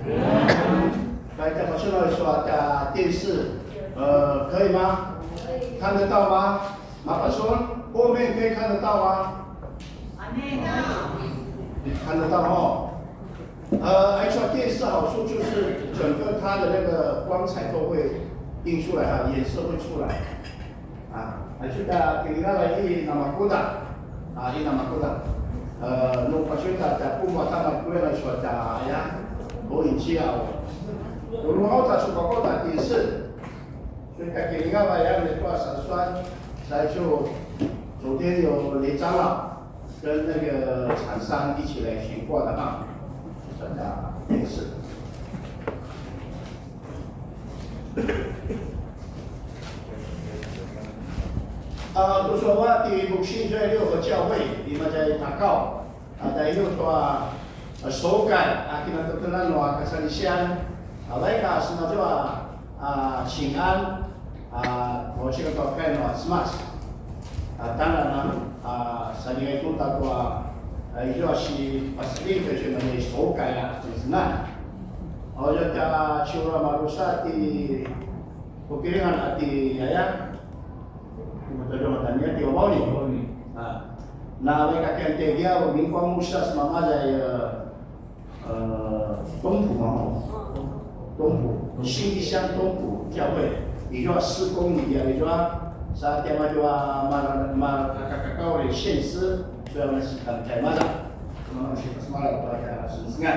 大家好，现在说的电视，可以吗？看得到吗？麻烦说，后面可以看得到吗？看得到哦。而且电视好处就是整个它的那个光彩都会映出来啊，颜色会出来。kita tinggal di nama kota, di nama kota. Lupa kita ada pembuatan kue dan suatu ya, boleh ciao. Dulu mau tak suka kota di sini, kita tinggal ya di kota Sansuan, saya就昨天有雷长老跟那个厂商一起来选过的啊，这家电视。不说话的牧师在六合教会，你们在祷告，在六多手感kita terkenal doa keselisian, mereka semua doa 请安，我这个祷告doa smas，当然了，saya itu tak doa itu si pasti kerja mana手感啊，就是那，我就在curah marusa di Pekiringan di ya. Matanya di bawah ni. Nah, mereka kan dia mengikuti musas mama saya 东浦嘛，东浦新义乡东浦教会，也就施工里边，也就啥地方就kakak现实，所以我们是在马上，我们是马上到家是安。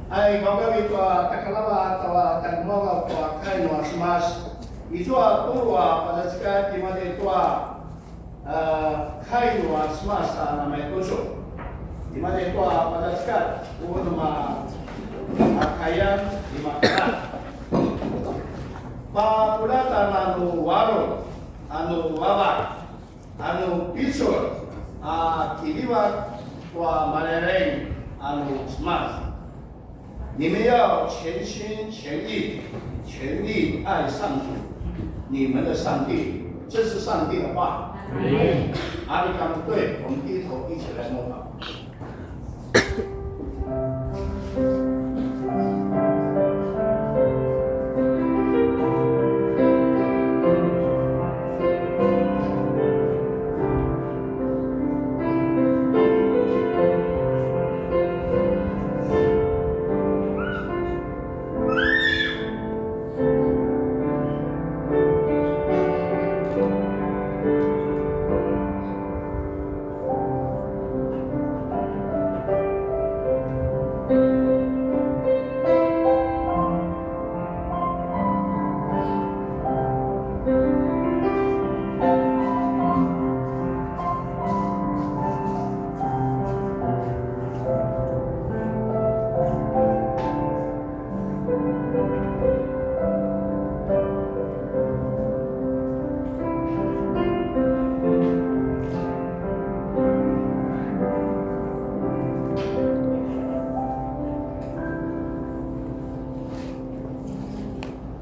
Kau itu takalawa atau takmawa atau kain mas itu tua pada sekarang di mana itu kain mas namanya tusuk di mana itu pada sekarang kain di mana papulatan anu waro anu wabak anu pisur kiriwat tua malereng anu mas。你们要全心全意、全力爱上主，你们的上帝，这是上帝的话。阿里刚对，我们低头一起来默祷。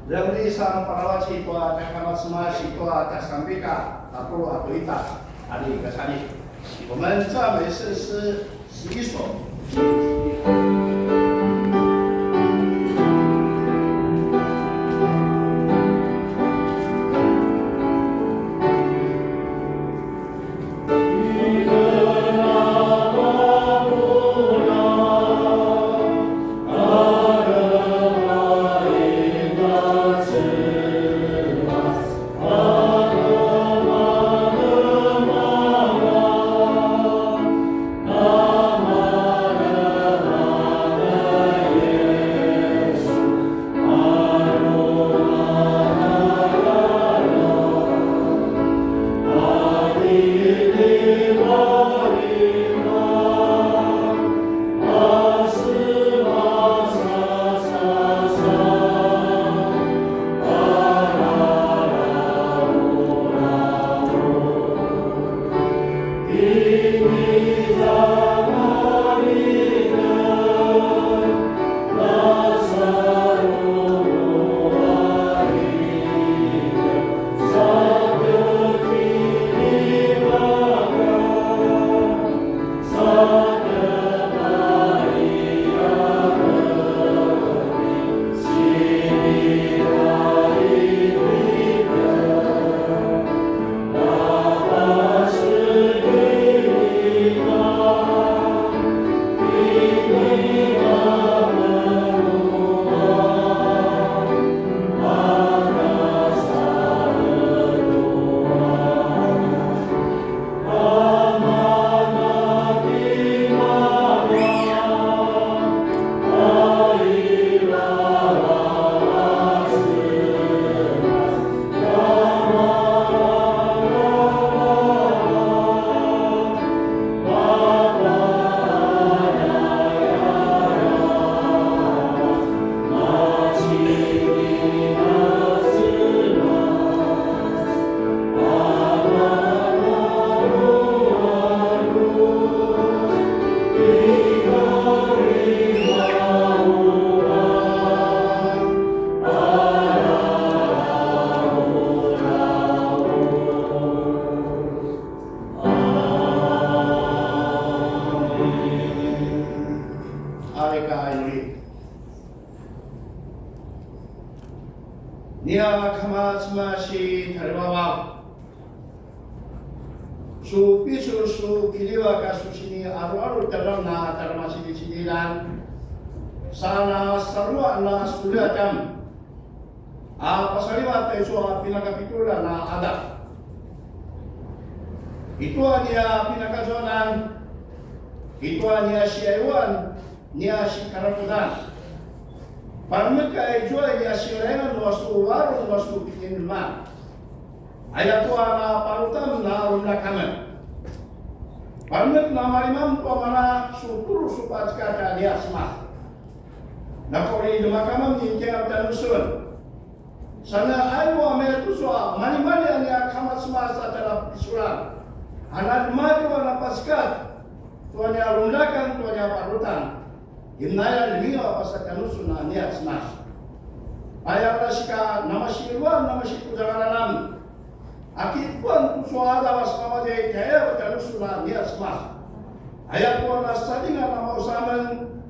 Dari sang perawat sitwa kamat semua sitwa Kasambika atau Ita hari kesani. 我们赞美圣诗11首。Nama ka inuri. Nia kama smashi tariwawa. Su pisu su kiliwa kasu sini aru dalam na tarmasi di sinilan. Sana sarua na suliatan. Pasaliwa tayo pinakapitula na ada. Itu niya pinakazonan. Itu niya siyaiwan niya si karapudan. Parmika ijua niya sirenan wasu warung wasu pinilman. Ayatua na parutan na rumlakaman. Parmik na marimam to mana suturu supat kata niya semah. Nakori dumakamam ni kaya tanusun. Sana ayo ame tuswa mani niya kamat semah sa dalam pisuran. Anak maju anak paskat. Tuanya rumlakan tuanya parutan. Imnaya limingo apa tanusun na niya semah. Ayah rasika namasiluan namasiku jangananam. Akit pun suara was nama dia kaya dan sudah dia semah. Ayat pun nasi dengan nama usahaman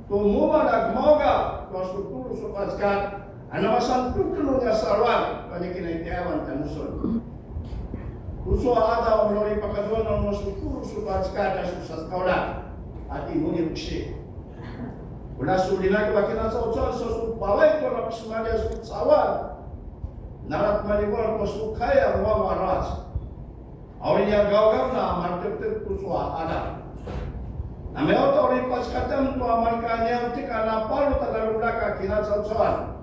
tumuma nak moga kau supaskan. Anak masan tuklunya sarwan banyak kena tiawan dan usul. Usul ada melalui pakaian nama supaskan dan susah kaulah. Hati muni ukshi. Ulah sulina kebakiran saucan susu bawai tu nak semuanya sawal. Narat maliwal ko kaya ruang waras. Awalnya gawam na martir kuswa ada. Namanya orang pas katam tu amalkannya uti karena palu terlalu belakang kina sausawan.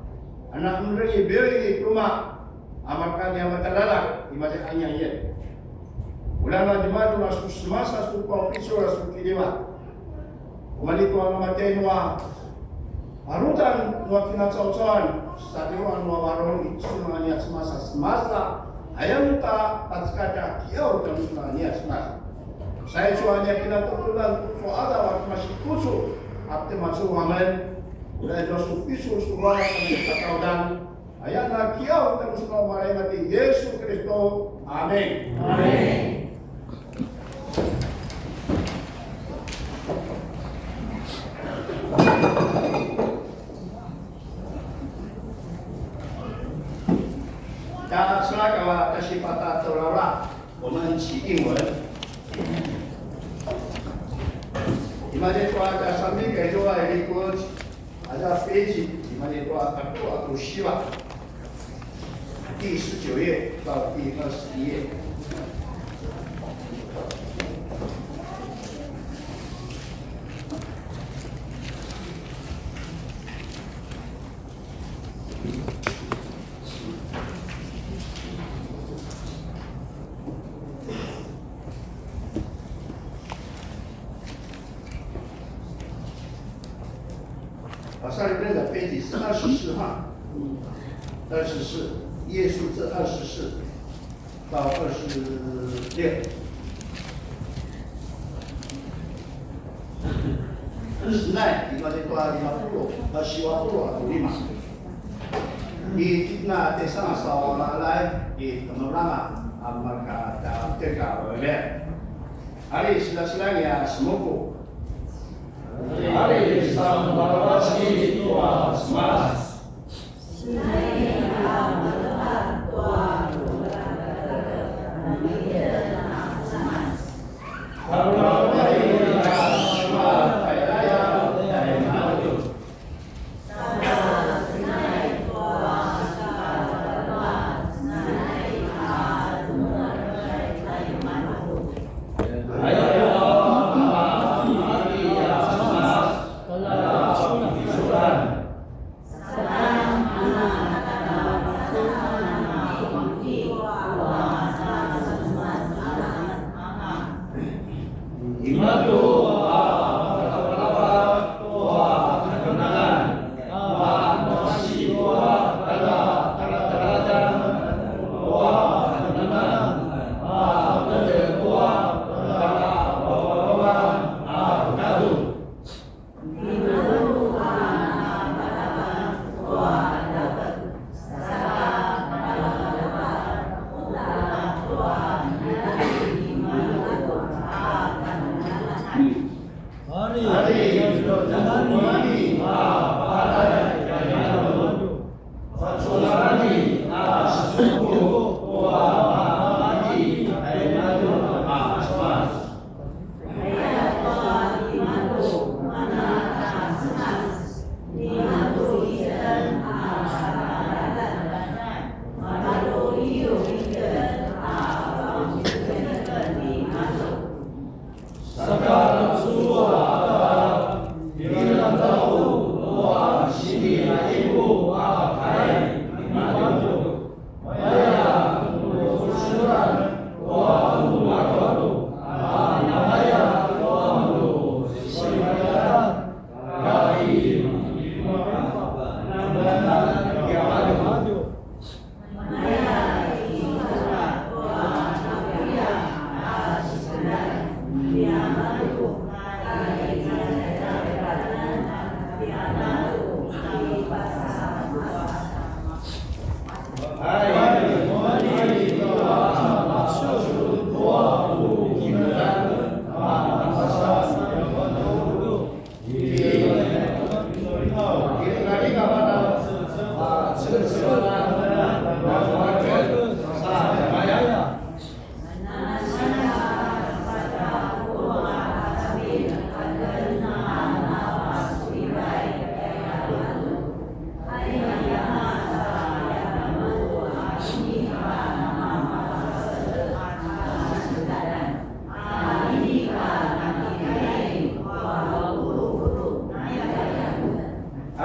Anak memberi beri rumah amalkannya matalalak imajakannya ye. Ulama jemaat masuk semasa suku pisau suku kiriwa. Kembali tu anak tenwa. Arutan wakina sausawan. Sadiwan wawarong semuanya semasa ayam tak patskada kiau dan semuanya semasa. Saya suanya kena tertulan ada waktu masih kusuk, apte masuk wamen, udah jauh pisu semua kita tahu dan ayam nak kiau dan semua marai mati Yesus Kristus. Amin. Amin. Selaka kasih patah terlalu, 我们起英文。Imagine tuan ada sambil kerja ikut ada page, imagine tuan aku siapa第19页到第21页。上一本的背景是24号，24，页数字24到26。29 di mana itu 50 50 atau 5. Di kita desa sawalai di teman-teman mereka dalam tiga oleh hari sila-silanya semuku. Hari sambawa si tua semas. Hari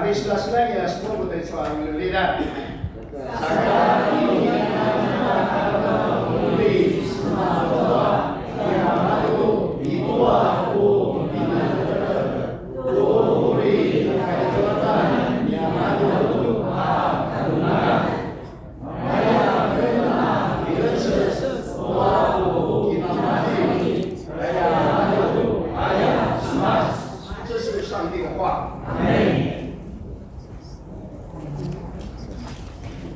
Islas-lagi ya semua betul soal lidah.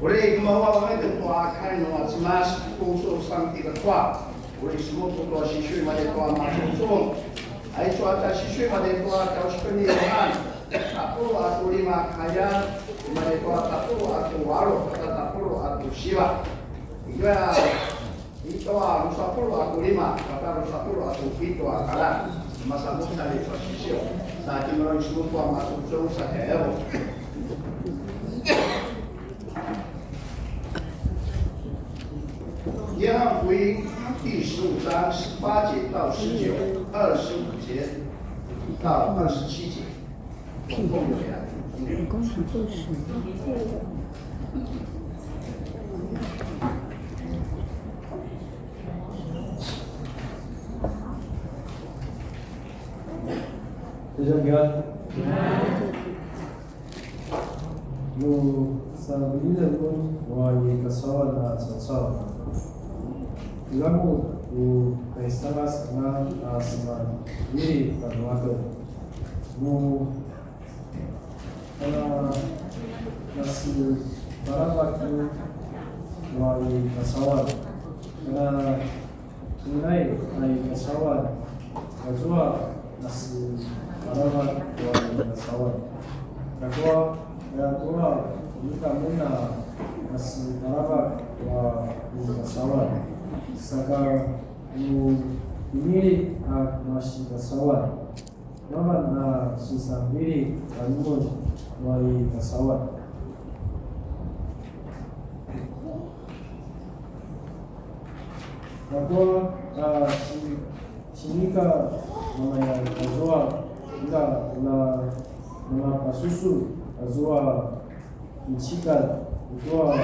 Oleh kemauan ketua akan mengajimas usul sang tiga kuat. Oleh semua ketua siswa pada ketua masuk usul. Ayat suatu siswa pada ketua kaus penilaian. Tak perlu atau lima kaya. Pada ketua tak perlu atau waruh. Tak perlu atau siwa. Ia ketua rusak perlu atau lima. Kata rusak perlu atau itu akalan. Masa muda di posisi. Saat ini orang semua ketua masuk usul saya.约翰福音第15章18节到19、25节到27节，总共有2组。弟兄平安。sa bilila pun wahai kasawan na sasawan. Ilamu kaistaras na asma diri panwakan. Nasi barabaku wahai kasawan. Tunai ay kasawan. Kajua nasi barabak wahai kasawan. Kajua Tua jika muna nasi barabak wa kasawan. Saka pemilih nasi kasawan. Naman na sisambili kanun wali kasawan. Ako sinika mamaya kajua ila mga pasusu kajua ichikan kajua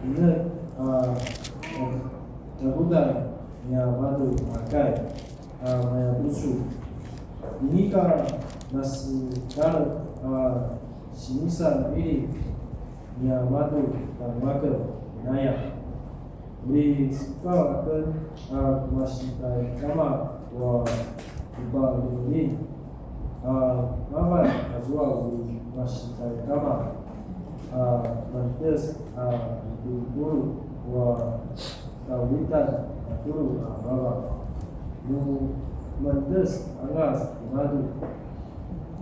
ina nagudan niya badu makai maya busu inika nasi dal sinisa bili niya badu tanwaka naya di sekolah kan masih kama wa iba ini mama azwa masih kama mantes guru wa tawitan guru baba nu mantes angas madu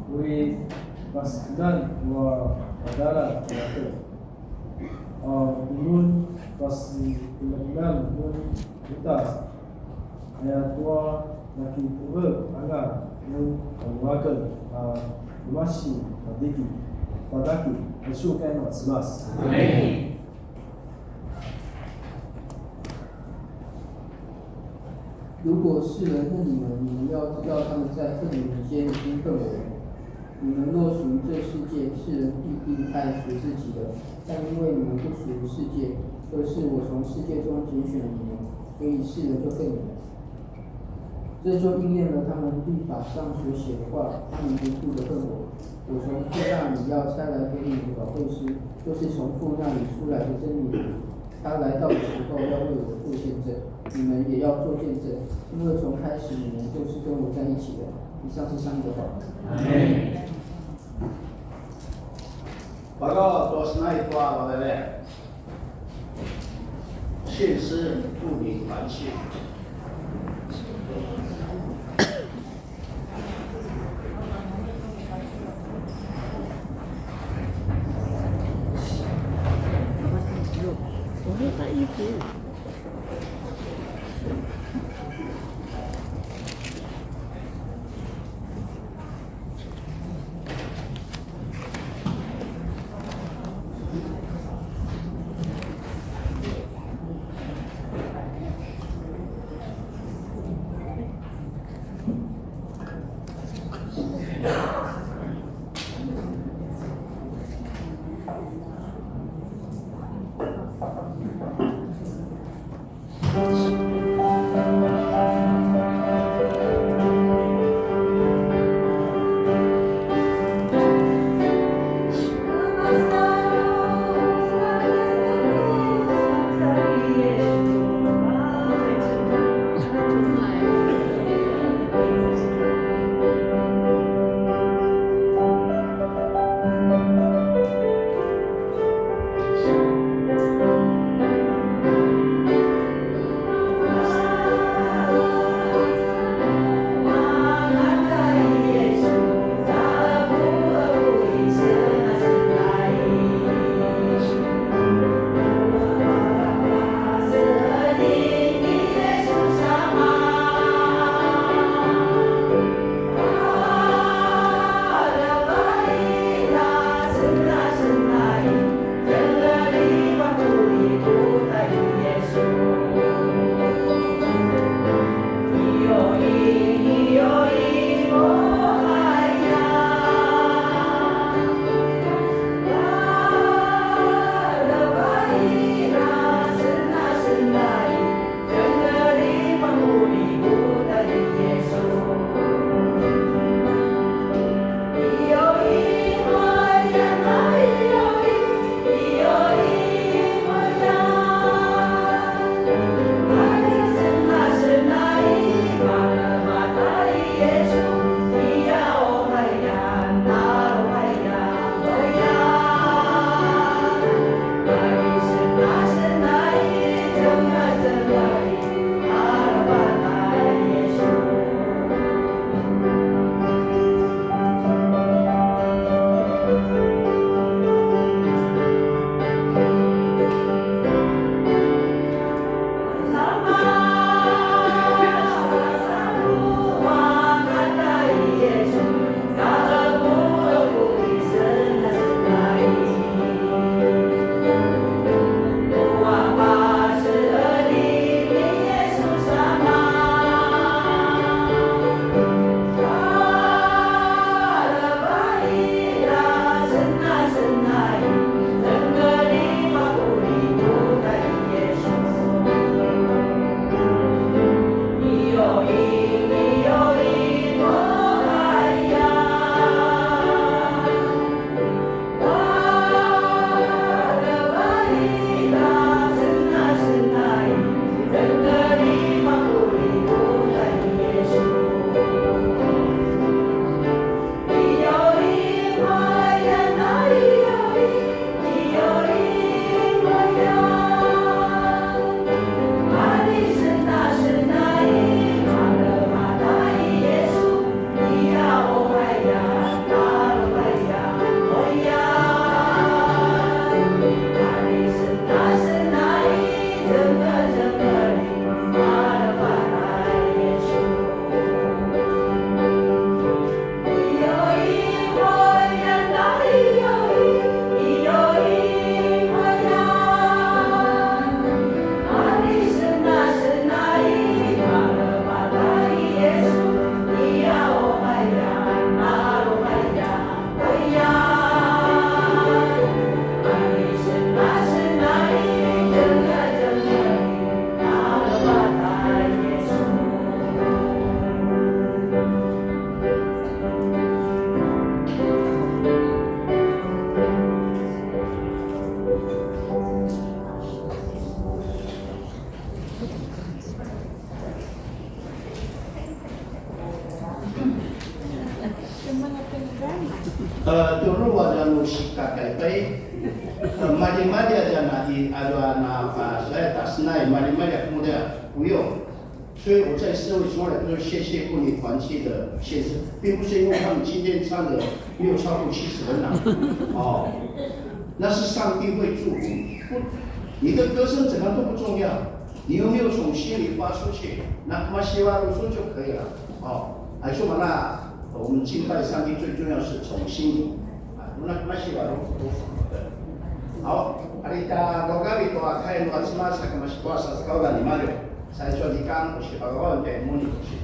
uri pasdan wa adalah Ulun pasti kemudian pun kita ayat tua lagi tua angga pun menguatkan masih berdiki padaki bersyukur semas. Amin. 如果世人恨你们，你们要知道他们在恨你们间已经恨我了。你们若属于这世界，世人必定爱属自己的；但因为你们不属于世界，而是我从世界中拣选了你们，所以世人就恨你们。这就应验了他们律法上所写的话：他们不住的恨我。我从父那里要差来给你们的保惠师，就是从父那里出来的真理。他来到的时候要为我做见证，你们也要做见证，因为从开始你们就是跟我在一起的。以上是上帝的话。Baga tos na ito ako dali. 现实不明凡心。我会把衣服。Turu ada musika kaipai. Mali-mali ada nanti ada apa saya tak senai mali-mali kemudian不用。所以我在社会从来都是谢谢妇女团契的先生，并不是因为他们今天唱的没有超过70分呐，哦，那是上帝会祝福。你的歌声怎么都不重要，你有没有从心里发出去，那他妈希望如说就可以了，哦，还说嘛那我们敬拜上帝最重要是从心里，啊，那他妈希望如说好，阿里达罗嘎比多阿开罗阿斯玛萨格玛西多阿萨斯高达尼马六。最初時間をしばらくでモニターし。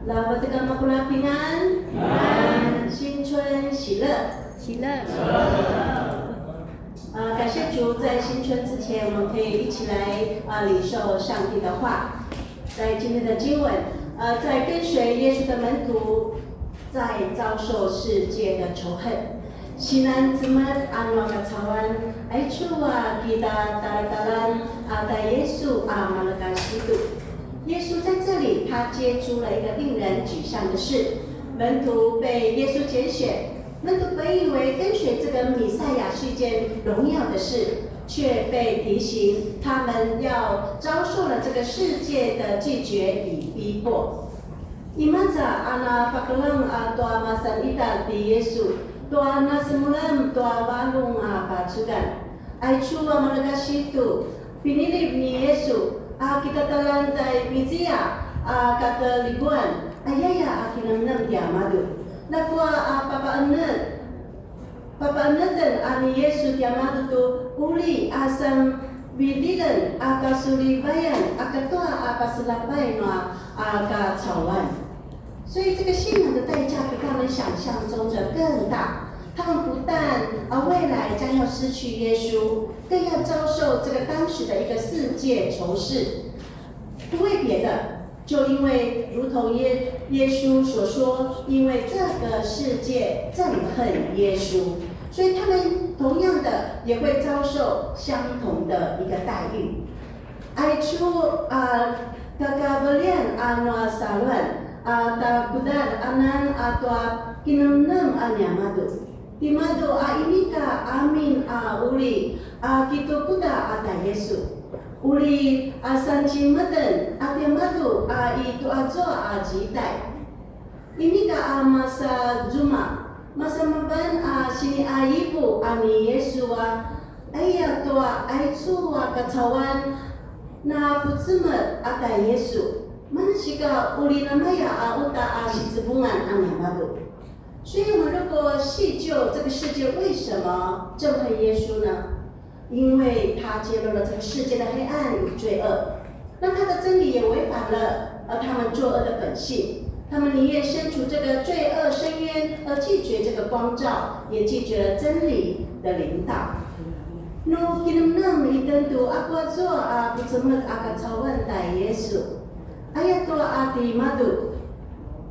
老伯这个马古拉平安，新春喜乐，喜乐。感谢主，在新春之前，我们可以一起来领受上帝的话。在今天的经文，在跟随耶稣的门徒。在遭受世界的仇恨，西南之门安瓦卡查湾，爱处啊吉达达达兰啊带耶稣啊马勒嘎西杜，耶稣在这里，他接触了一个令人沮丧的事，门徒被耶稣拣选，门徒本以为跟随这个弥赛亚是一件荣耀的事，却被提醒他们要遭受了这个世界的拒绝与逼迫。Imaza ana pakalam toa masan ita di Yesu toa nasemulam toa balung pacudan aichu amalaga situ pinilip ni Yesu kita talantai mizia kata libuan ayaya akinam dia madu lakwa papa anen ani Yesu dia madu tu uli asam bidilan akasuli bayan akatoa apasulapai no akacawan。所以这个信仰的代价比他们想象中的更大。他们不但未来将要失去耶稣，更要遭受这个当时的一个世界仇视。不为别的，就因为如同耶稣所说，因为这个世界憎恨耶稣，所以他们同样的也会遭受相同的一个待遇。爱出kekabelian saluan takudar anan atau kinenam anyamadu. Timadu inika amin uli kitu kuda ata Yesu. Uli sanci meden atemadu itu ajo jitai. Inika masa Juma masa maban sini ibu ani Yesu ayah tua aisu kacawan na putsemet ata Yesu. Mana jika uli namanya uta sibungan anyamadu. 所以，我们如果细究这个世界为什么憎恨耶稣呢？因为他揭露了这个世界的黑暗与罪恶，那他的真理也违反了他们作恶的本性。他们宁愿身处这个罪恶深渊，而拒绝这个光照，也拒绝了真理的领导。No kinam identu aku azo putsemet akacawan ta Yesu. Ayat tua ati madu.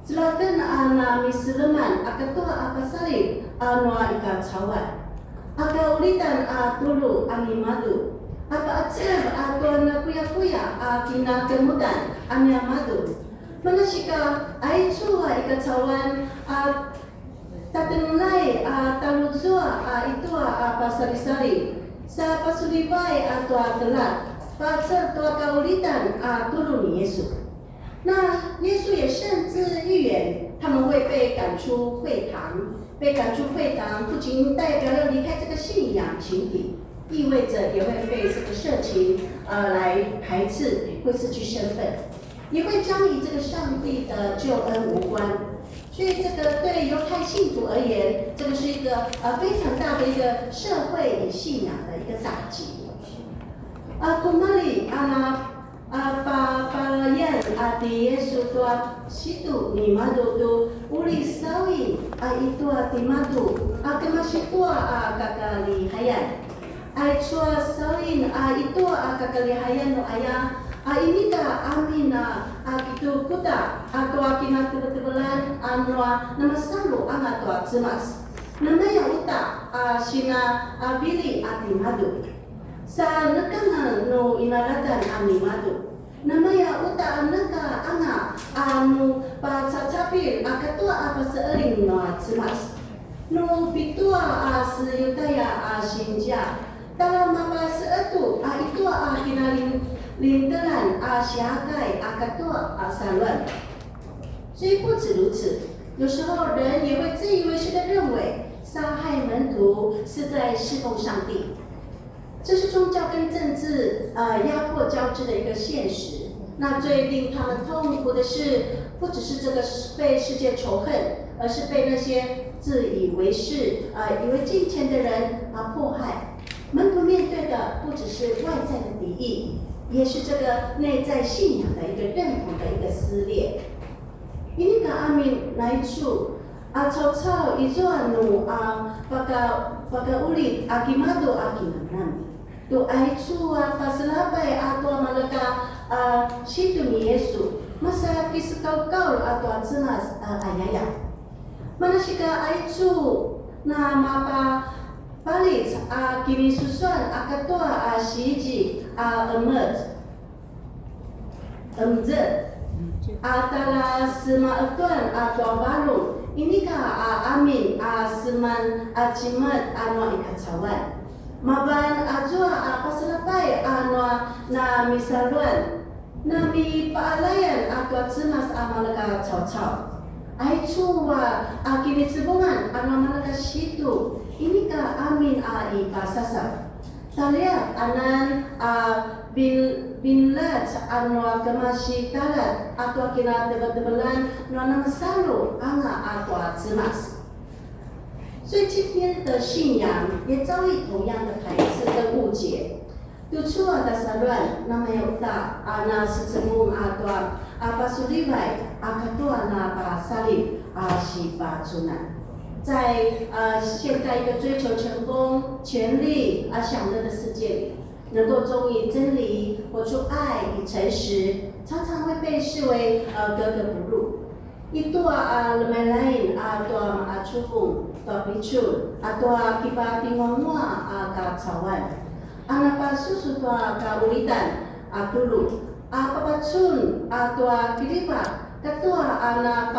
Selatan ana misleman akatua apasari anwa ikacawan. Aka ulitan tulu ani madu. Aka acer atona kuya-kuya kina kemudan ania madu. Manasika aichua ikacawan tatenulai taluzua itua pasari-sari. Sa pasulibai atau telat. Pasal tua kaulitan tulu ni Yesus. 那耶稣也甚至预言，他们会被赶出会堂。被赶出会堂，不仅代表要离开这个信仰群体，意味着也会被这个社群来排斥，会失去身份，也会将与这个上帝的救恩无关。所以，这个对犹太信徒而言，这个是一个非常大的一个社会与信仰的一个打击。kembali palayan di Yesus tua situ ni madu tu uli sawi itu ati madu kemasih tua kakali hayan ai tua sawin itu kakali hayan no ayah ini ka amina gitu kuda atau akina tebelan anwa nama salu anga tua cemas nama yang uta sina bili ati madu sa nakana no inalatan animado. Namaya uta anaka anga anu pa cacapi akatua apa seering no cemas. No pitua seyutaya sinja. Dalam apa seetu itu kinalin lintelan siagai akatua salwan。所以不止如此，有时候人也会自以为是的认为杀害门徒是在侍奉上帝。这是宗教跟政治压迫交织的一个现实。那最令他们痛苦的是，不只是这个被世界仇恨，而是被那些自以为是、以为金钱的人迫害。门徒面对的不只是外在的敌意，也是这个内在信仰的一个认同的一个撕裂。Ini ka amin naichu atau itu anu paga ulit akimado akimanan tu aichu pasalabai atau malaka situ ni Yesu masa kiskau atau cemas ayaya mana sika aichu na mapa palit kini susuan akatua siji emet Atala sema tuan atau baru ini ka amin seman cimat anu ikacawan maban ajua pasalapai anu na misaluan nami paalayan atau cemas amalaka cau-cau aicuwa kini sebungan anu amalaka situ ini ka amin pasasa taliat anan binlat anu kemasi talat atau kina tebal-tebalan nona masalu anga atau cemas。所以今天的信仰也遭遇同样的排斥跟误解。Tujuh ada saluan nama yauta ana sesemu atau pasulibai akatua na pasalib sipacunan。在现在一个追求成功、权力享乐的世界里。能够忠于真理、活出爱与诚实，常常会被视为格格不入。Itu lemai lain atau cufung, atau picul, atau kipa tingomua kacawan. Anak pasusu ka ulitan dulu. Papacun atau kilipat, ketua anak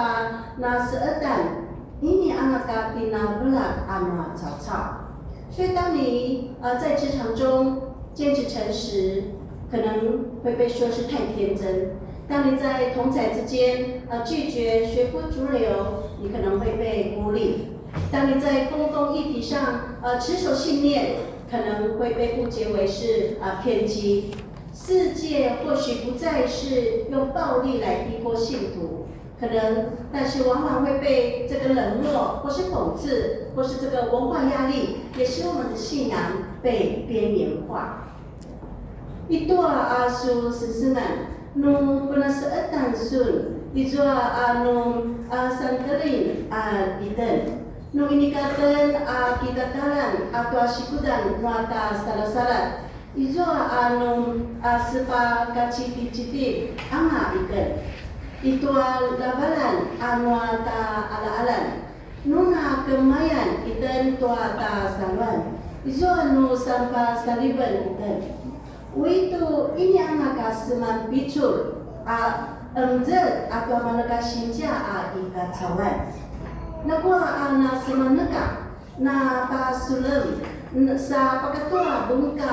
na seetan. Ini anak katina belak anak cau-cau。所以当你在职场中坚持诚实，可能会被说是太天真；当你在同侪之间拒绝随波逐流，你可能会被孤立；当你在公共议题上持守信念，可能会被误解为是偏激。世界或许不再是用暴力来逼迫信徒，可能，但是往往会被这个冷落，或是讽刺，或是这个文化压力，也使我们的信仰被边缘化。Itu asu sesiman nu penaseetan sun dijua anu santerin iten nu ini katen kita talan atau sikudan nuata salah-salah dijua anu sepa kaciti-citi anga iten itu labalan anu ta ala-alan nuna kemayan iten tuata salwan dijua nu sampa saliban iten Itu ini anak seman picul emzet atau manaka sinja ika cawan. Nakwa anak seman neka na pasulem sa pakatua bungka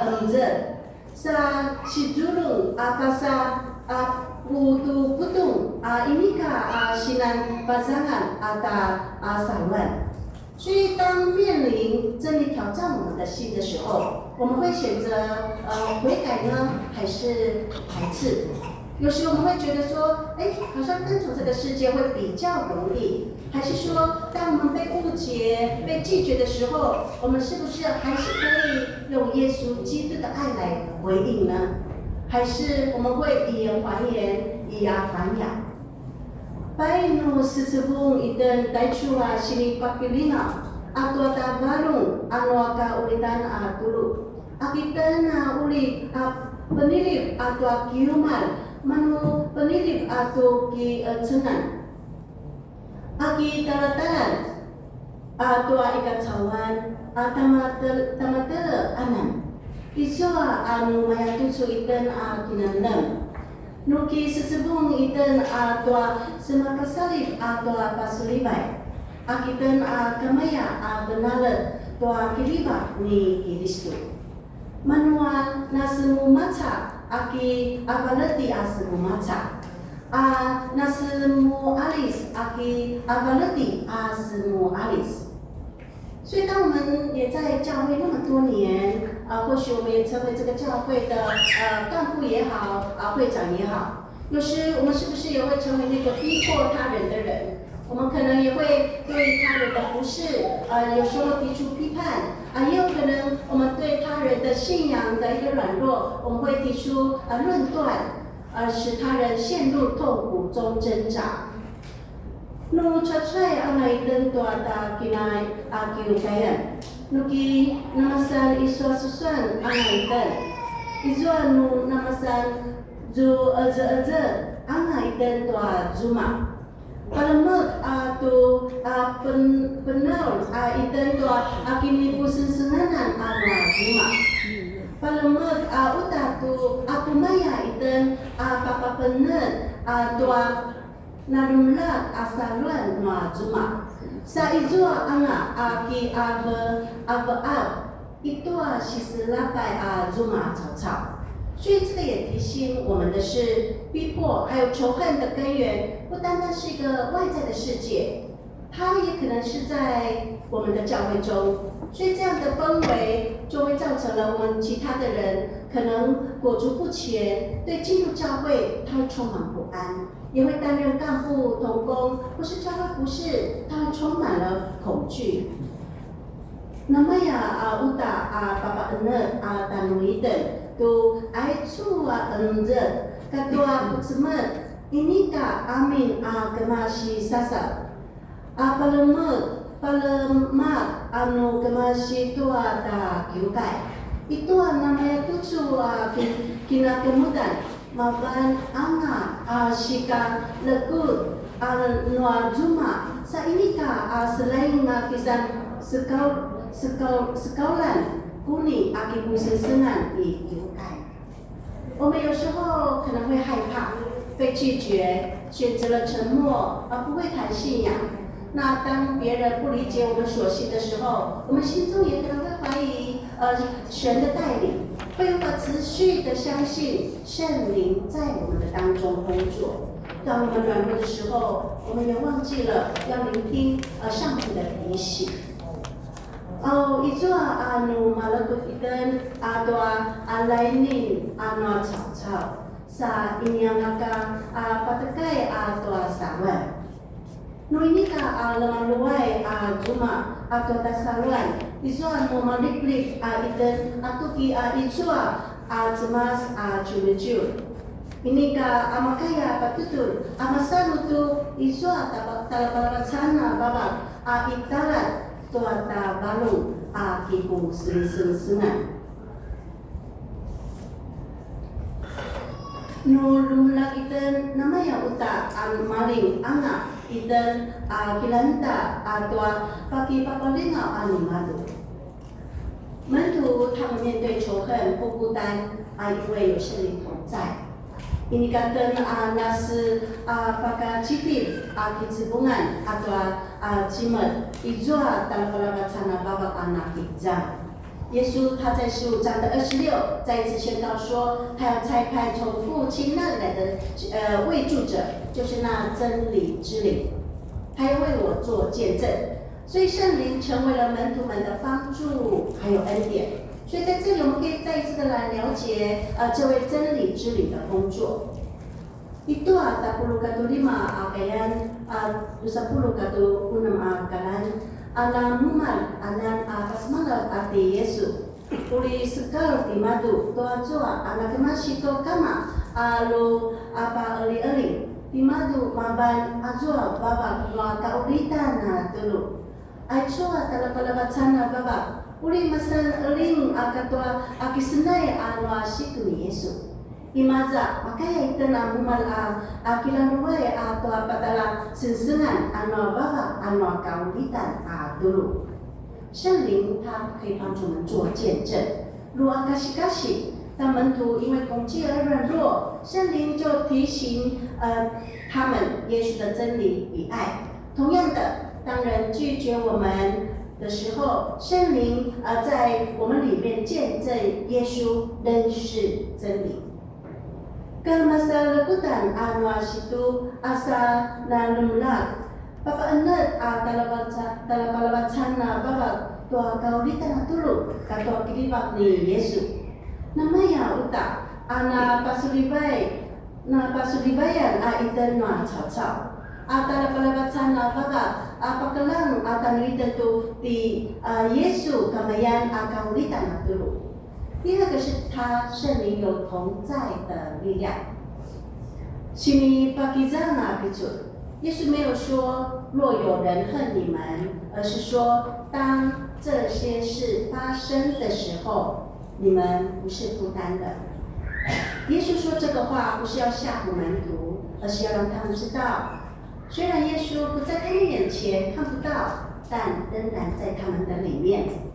emzet sa cijulung sa putung ini ka sinan pasangan atau salwan。所以，当面临真理挑战我们的心的时候，我们会选择悔改呢，还是排斥？有时我们会觉得说，好像跟从这个世界会比较容易，还是说，当我们被误解、被拒绝的时候，我们是不是还是可以用耶稣基督的爱来回应呢？还是我们会以言还言，以牙还牙？Paino sesebung iten taicua sini pakilina atau tabalung anu ka ulitan dulu. Akitan uli penilip atau kiuman manu penilip atau ki cenan. Aki talatalan atau ikat cawan tamatele anan. Isua anu maya tucu iten kinanam. Nuki sesebung iten tua semaka salib tua pasulibai. Akiten kamaya benalet tua kiriba ni Kristo. Manual na semu maca aki abaleti semu maca. Na semu alis aki abaleti semu alis。所以，当我们也在教会那么多年，或许我们也成为这个教会的干部也好，会长也好，有时我们是不是也会成为那个逼迫他人的人？我们可能也会对他人的不是，有时候提出批判，也有可能我们对他人的信仰的一个软弱，我们会提出论断，使他人陷入痛苦中挣扎。Nu cacai anai dan tuata kinai kiukayan. Nuki namasan iswa susan anai dan. Izwa nu namasan zu aza anai dan tua zuma. Palamak tu penau idan tua kini pusen senanan anai zuma. Palamak uta tu maya idan papa penet tua narumlat asaluan cuma sa izua anga aki itu其实lapai cuma 草。所以这个也提醒我们的是，逼迫还有仇恨的根源，不单单是一个外在的世界，它也可能是在我们的教会中。所以这样的氛围就会造成了我们其他的人可能裹足不前，对进入教会他会充满不安。也会担任干部、同工或是教会服侍，他会充满了恐惧。Namanya uta papa enet tanuiden tu aicu enjet katua putsemet inika amin kemasi sasa palemat anu kemasi tua ta kiukai itu namanya tucu kina kemudan maban anga shika lekut noa juma sa inika selain ngakisan sekaulan kuni aki pusensengan di kiukai。我们有时候可能会害怕被拒绝，选择了沉默，而不会谈信仰。那当别人不理解我们所信的时候，我们心中也可能会怀疑神的带领。会无法持续的相信圣灵在我们的当中工作。当我们软弱的时候，我们也忘记了要聆听上帝的提醒。itu anu malakut iten doa alainin anu cau sa ini yang akan patakai doa sawan. No ini ka lemah luai cuma atau tasaluan. Isu anu maliklik iten atuki isua cemas cuma. Ini ka amakaya patutur amasan itu isua talapalapat sana babak italat tuata balu kipu senang. Nulum lagi ten namanya uta maling anak iten kilanta atau pagi papalinga animado。门徒他们面对仇恨不孤单因为有圣灵同在。Ini kata nasi pakai cipit kecibungan atau cimet ijua talapalabat sana babak anak ijam。耶稣他在15章的26再一次宣告说，他要差派从父亲那里来的慰助者，就是那真理之灵，他要为我做见证。所以圣灵成为了门徒们的帮助还有恩典。所以在这里我们可以再一次的来了解这位真理之灵的工作。Itu 45 kayan 26 kalan alamuman anan pasmalat ati Yesu uli sekal timadu toa joa anak masih to kama alu apa eli timadu maban ajoa baba ma kaulitan dulu ajoa talapalabat sana baba uli masan eling akatua akisenai anu asikuni Yesu imaza makanya itu namumal akilan ruai atau apa dalam sensengan anu baba anu kaulitan dulu。圣灵他可以帮助我们做见证，如阿卡西卡西，当门徒因为攻击而软弱，圣灵就提醒他们耶稣的真理与爱。同样的，当人拒绝我们的时候，圣灵在我们里面见证耶稣认识真理。Ka masa lekutan anu asitu asa na lumlak Papa enet talapalabacan na babak tua kaulita na tulu katua kiribak ni Yesu. Namaya uta ana pasulibayan iten na caw-caw. Talapalabacan na babak pakalang tanuitan tu di Yesu kamayan kaulita na tulu. 第二个是他圣灵有同在的力量。Sini pakizana bicu， 耶稣没有说若有人恨你们，而是说当这些事发生的时候，你们不是孤单的。耶稣说这个话不是要吓唬门徒，而是要让他们知道，虽然耶稣不在他们眼前看不到，但仍然在他们的里面。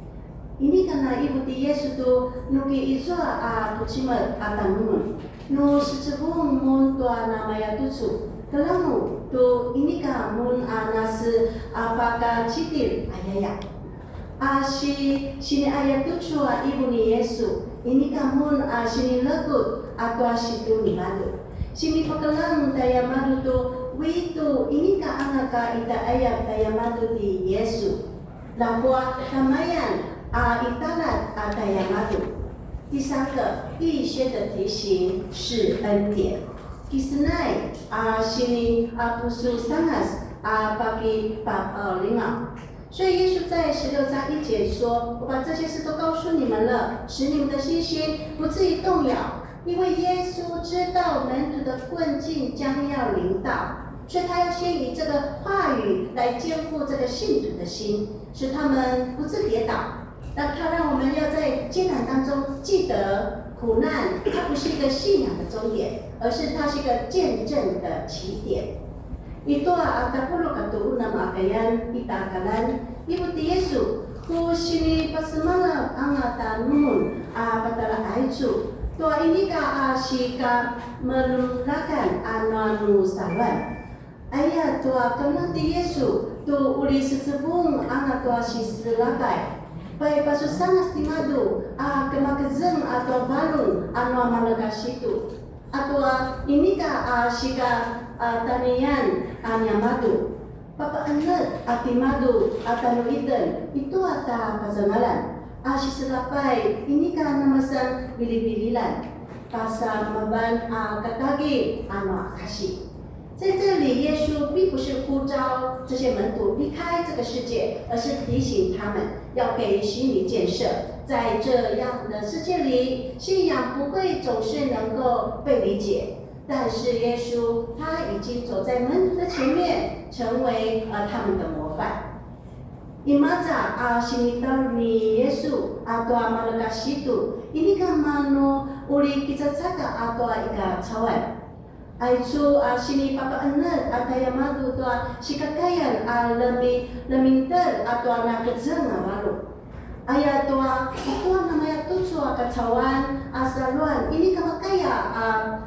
Ini karena ibu di Yesus tu nuki iswa pucimet atanumun nu secebung mun tua namanya tusu kelamu tu ini kamun nasi apakah citil ayaya sini ayat tuju ibu ni Yesus ini kamun sini lekut atau situ ni madu sini pekelang daya madu tu witu ini ka anaka ida ayat daya madu di Yesus lahwa kamayan italat daya madu。第三个预先的提醒是恩典。Kisnai sini pusu sangas bagi lima。所以耶稣在16章1节说：“我把这些事都告诉你们了，使你们的信心不至于动摇。因为耶稣知道门徒的困境将要临到，所以他要先以这个话语来坚固这个信徒的心，使他们不致跌倒。”那他让我们要在艰难当中记得苦难，它不是一个信仰的终点，而是它是一个见证的起点。Itu perlu katu namakayan itakalan ibu Yesu ku sini pasmalam angatan numun patala aicu tua ini ka asika melulakan anu sawan ayat tua kena Yesu tu uli sesebung angat tua siselabai Pai pasusanas di madu kemakazem atau balun anu amalaga situ atau ini ka sika tanian madu papa anet ati madu atau iden itu ata kazamalan siselapai ini ka namasan bilih-bililan pasal maban katagi anu akasi。在这里，耶稣并不是呼召这些门徒离开这个世界，而是提醒他们要给心理建设。在这样的世界里，信仰不会总是能够被理解，但是耶稣他已经走在门徒的前面，成为他们的模范。Imaza sinitaw ni Yesu atau malakas itu, ini kan manu uli kisah-kisah atau ika-cawan. Aisu sini papa enet ataya madu tua sikakayan leminter atau anak kecil baru. Ayat tua itu namanya tujuh kacawan asaluan ini kamakaya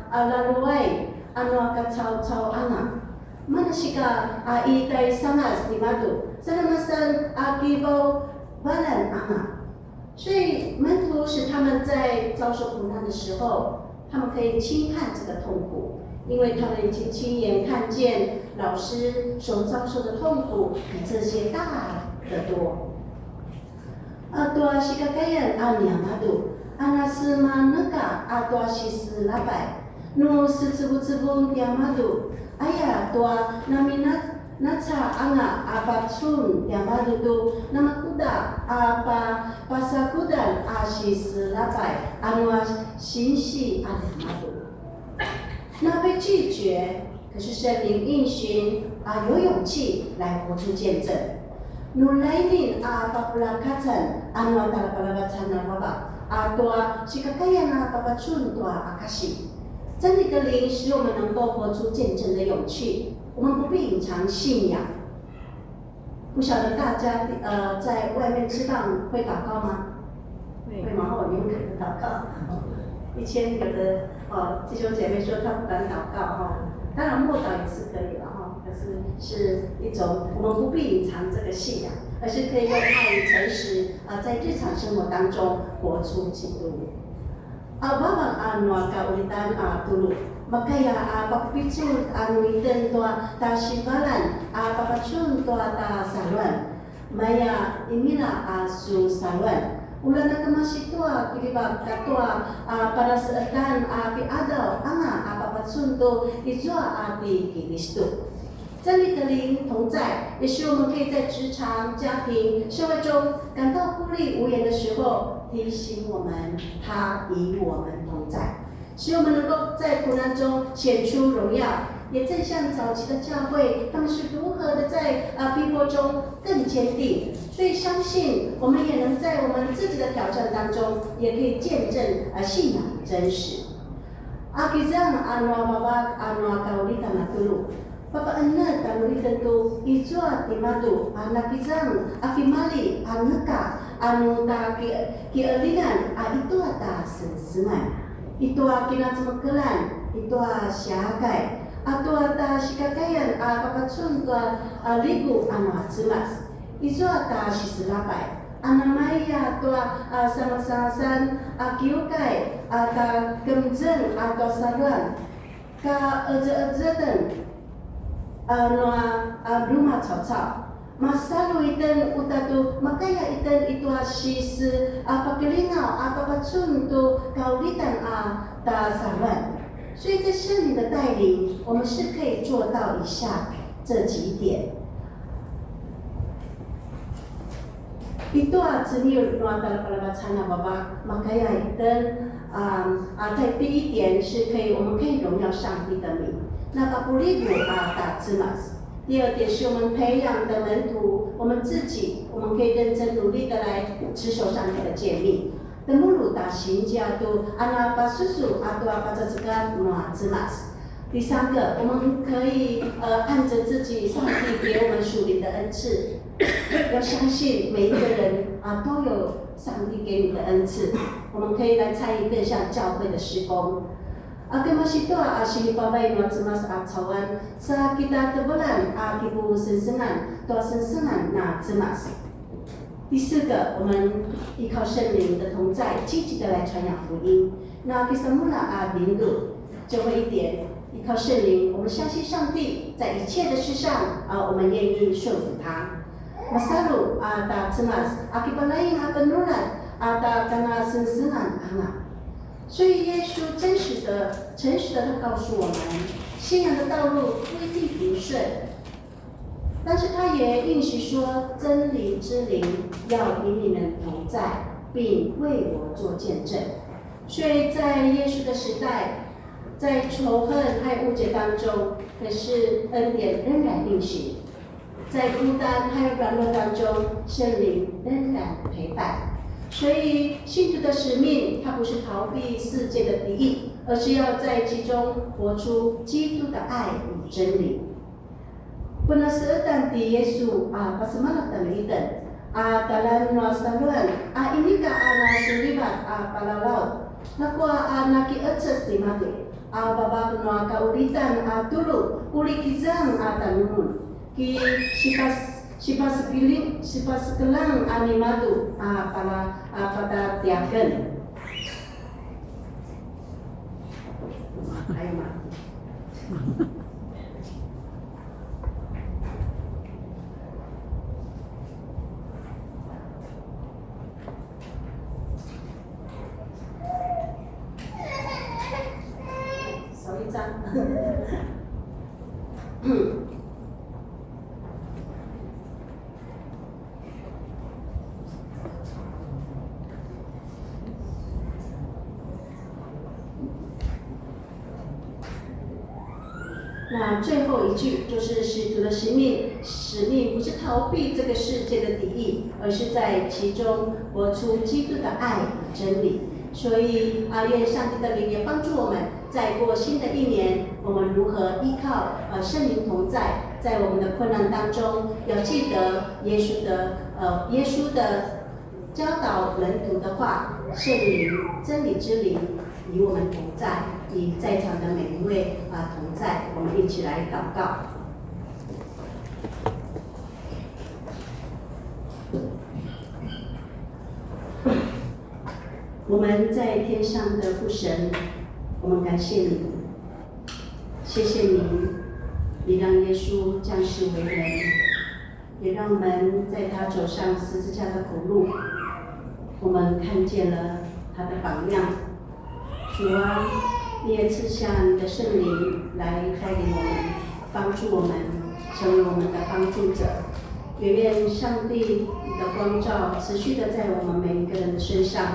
laluai anu kacau anak. Mana sika itai sangas di madu. Sana masan akibau balan anak. 所以门徒使他们在遭受苦难的时候，他们可以轻看这个痛苦。因为他们已经亲眼看见老师所遭受的痛苦比这些大得多。Tua sikakayan madu, anasema neka atua sisi labai, nu sesebut-sebut dia madu, ayah tua naminat naca anga abatsun dia madu tu nama kuda apa pasakudan sisi labai, anu sinsi ada madu。那被拒绝，可是圣灵应许有勇气来活出见证。Nulainin papulakatan anu talapalabatan na baba tua sikakayana papacun tua akasi。真理的灵使我们能够活出见证的勇气，我们不必隐藏信仰。不晓得大家在外面吃饭会祷告吗？会吗？我勇敢的祷告。以前有的弟兄姐妹说他不敢祷告当然默祷也是可以了可是一种我们不必隐藏这个信仰，而是可以用爱与诚实在日常生活当中活出基督。Bawang ka ulitan tulu. Makaya pagpitsul iten tua ta sibalan papacun tua ta saluan. Maya imila su saluan. Ulan na kamasi tua kibibag katua para seetan pi adaw anga papacun tu izua ati Kristo。真理的灵同在，也使我们可以在职场、家庭、社会中感到孤立无援的时候，提醒我们他与我们同在，使我们能够在苦难中显出荣耀。也正像早期的教会，他们是如何的在逼迫中更坚定。所以相信我们也能在我们自己的挑战当中，也可以见证信仰的真实。Akizan baba kaulita na tulu.Papaana tanuri tentu izua timatu anakizang akimali anaka ta kialingan itu ata sensengan itu kina semakalan itu syakai atau ata sikakayan papatsun tua ligu semas izua ata siselapai anamaya tua sama-samasan kiukai ata kemjen atau saluan ka eje-ejeten rumah cacau. Masalu iten utatu makaya iten itu sis pakelingau papacun tu kaulitan ta saluan。所以在圣灵的带领，我们是可以做到以下这几点。Itu cemil nuantal palabacana baba makaya iten在第一点是可以，我们可以荣耀上帝的名。那把不利古打字嘛。第二点是我们培养的门徒，我们自己，我们可以认真努力的来持守上帝的诫命。的目录打行家都那把叔叔都把这个暖字嘛。第三个，我们可以按着自己上帝给我们属灵的恩赐，要相信每一个人都有上帝给你的恩赐，我们可以来参与更像教会的施工。Masih itu sinipabai cemas cawan sa kita tebelan kipu sensengan toa sensengan cemas。第四个，我们依靠圣灵的同在，积极的来传扬福音。那第三目灵路，最后一点，依靠圣灵，我们相信上帝在一切的事上我们愿意顺服他。Masalu ta cemas akipalain penuran ta kana sensengan anak。所以耶稣真实的、诚实的告诉我们，信仰的道路不一定平顺，但是他也应许说，真理之灵要与你们同在，并为我做见证。所以在耶稣的时代，在仇恨和误解当中，可是恩典仍然运行；在孤单还有软弱当中，圣灵仍然陪伴。所以信徒的使命，它不是逃避世界的敌意，而是要在其中活出基督的爱与真理。Penaseatan di Yesus pasamalah tamitan dalam nuasaluan ini ka sulibat palalaut nakwa naki access di mati babak nua kaulitan dulu uli kizang tanun ki sipas sekelang animadu pada tiagen. Ayo mak. Sorry Chan. 那最后一句就是使徒的使命不是逃避这个世界的敌意，而是在其中活出基督的爱与真理。所以愿上帝的灵也帮助我们，在过新的一年，我们如何依靠圣灵同在，在我们的困难当中，要记得耶稣的教导门徒的话，圣灵、真理之灵与我们同在，与在场的每一位同在。我们一起来祷告。我们在天上的父神，我们感谢你，谢谢你，你让耶稣降世为人，也让我们在他走上十字架的苦路，我们看见了他的榜样。主啊，你也赐下你的圣灵来带领我们，帮助我们，成为我们的帮助者。也愿上帝你的光照持续的在我们每一个人的身上，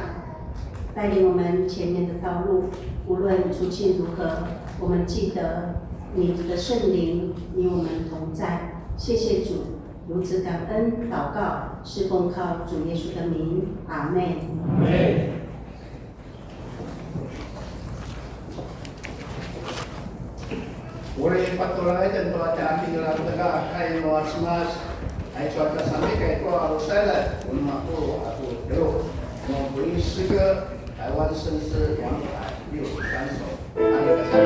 带领我们前面的道路。无论处境如何，我们记得你的圣灵与我们同在。谢谢主，如此感恩祷告，是奉靠主耶稣的名，阿们。阿们。Uli patuloy dan tuan aking dalam tengah kain mas ay cuaca sampai kayak itu harus saya aku dulu mau beli sega Taiwan 绅士263手，哪里个菜？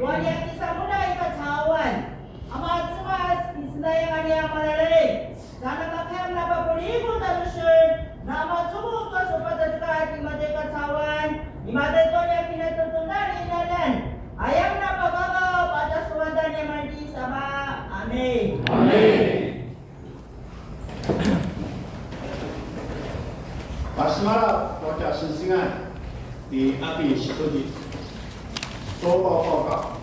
Tuhan yang kisah mulai kacauan. Amat cemas istilah yang ada yang malalai. Karena kakek menapa beribu tarusun. Nama cukup ke supaya dekat di mata kacauan. Di mata Tuhan yang kena tertundang inanan. Ayam napa kakak pada suadan yang mandi sama. Amin. Amin. Basmala wajah sensingan di api studi. Tokoh.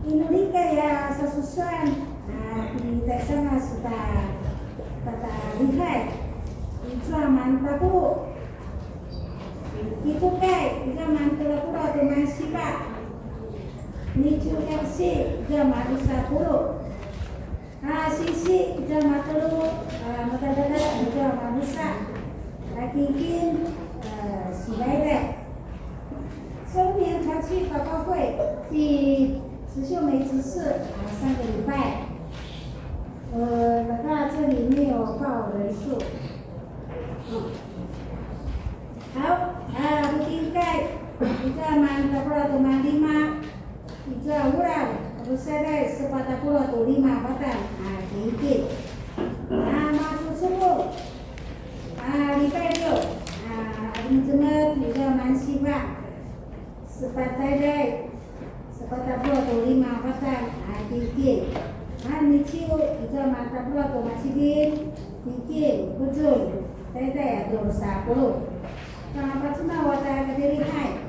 Indonesia ya sesusuan di Texas sudah lihat itu mantap bu itu kayak itu mantap pura dengan sifat ini juga sih jamaah sepuluh sisi jamaah telu mata jamaah besar lagi si baik生年才去祷告会第辞秀梅执事3个礼拜，大概这里没有报人数。好，begini kita mantap teman 5, kita urang, selesai 45 batang, sedikit. Masuk subuh, lipat dulu, jemaat juga masih pak. Sepatai 45 batang dikit. Niciu itu mantap dulu masih dikit betul. Tete ada 10. Kenapa cuma wata kediri hai?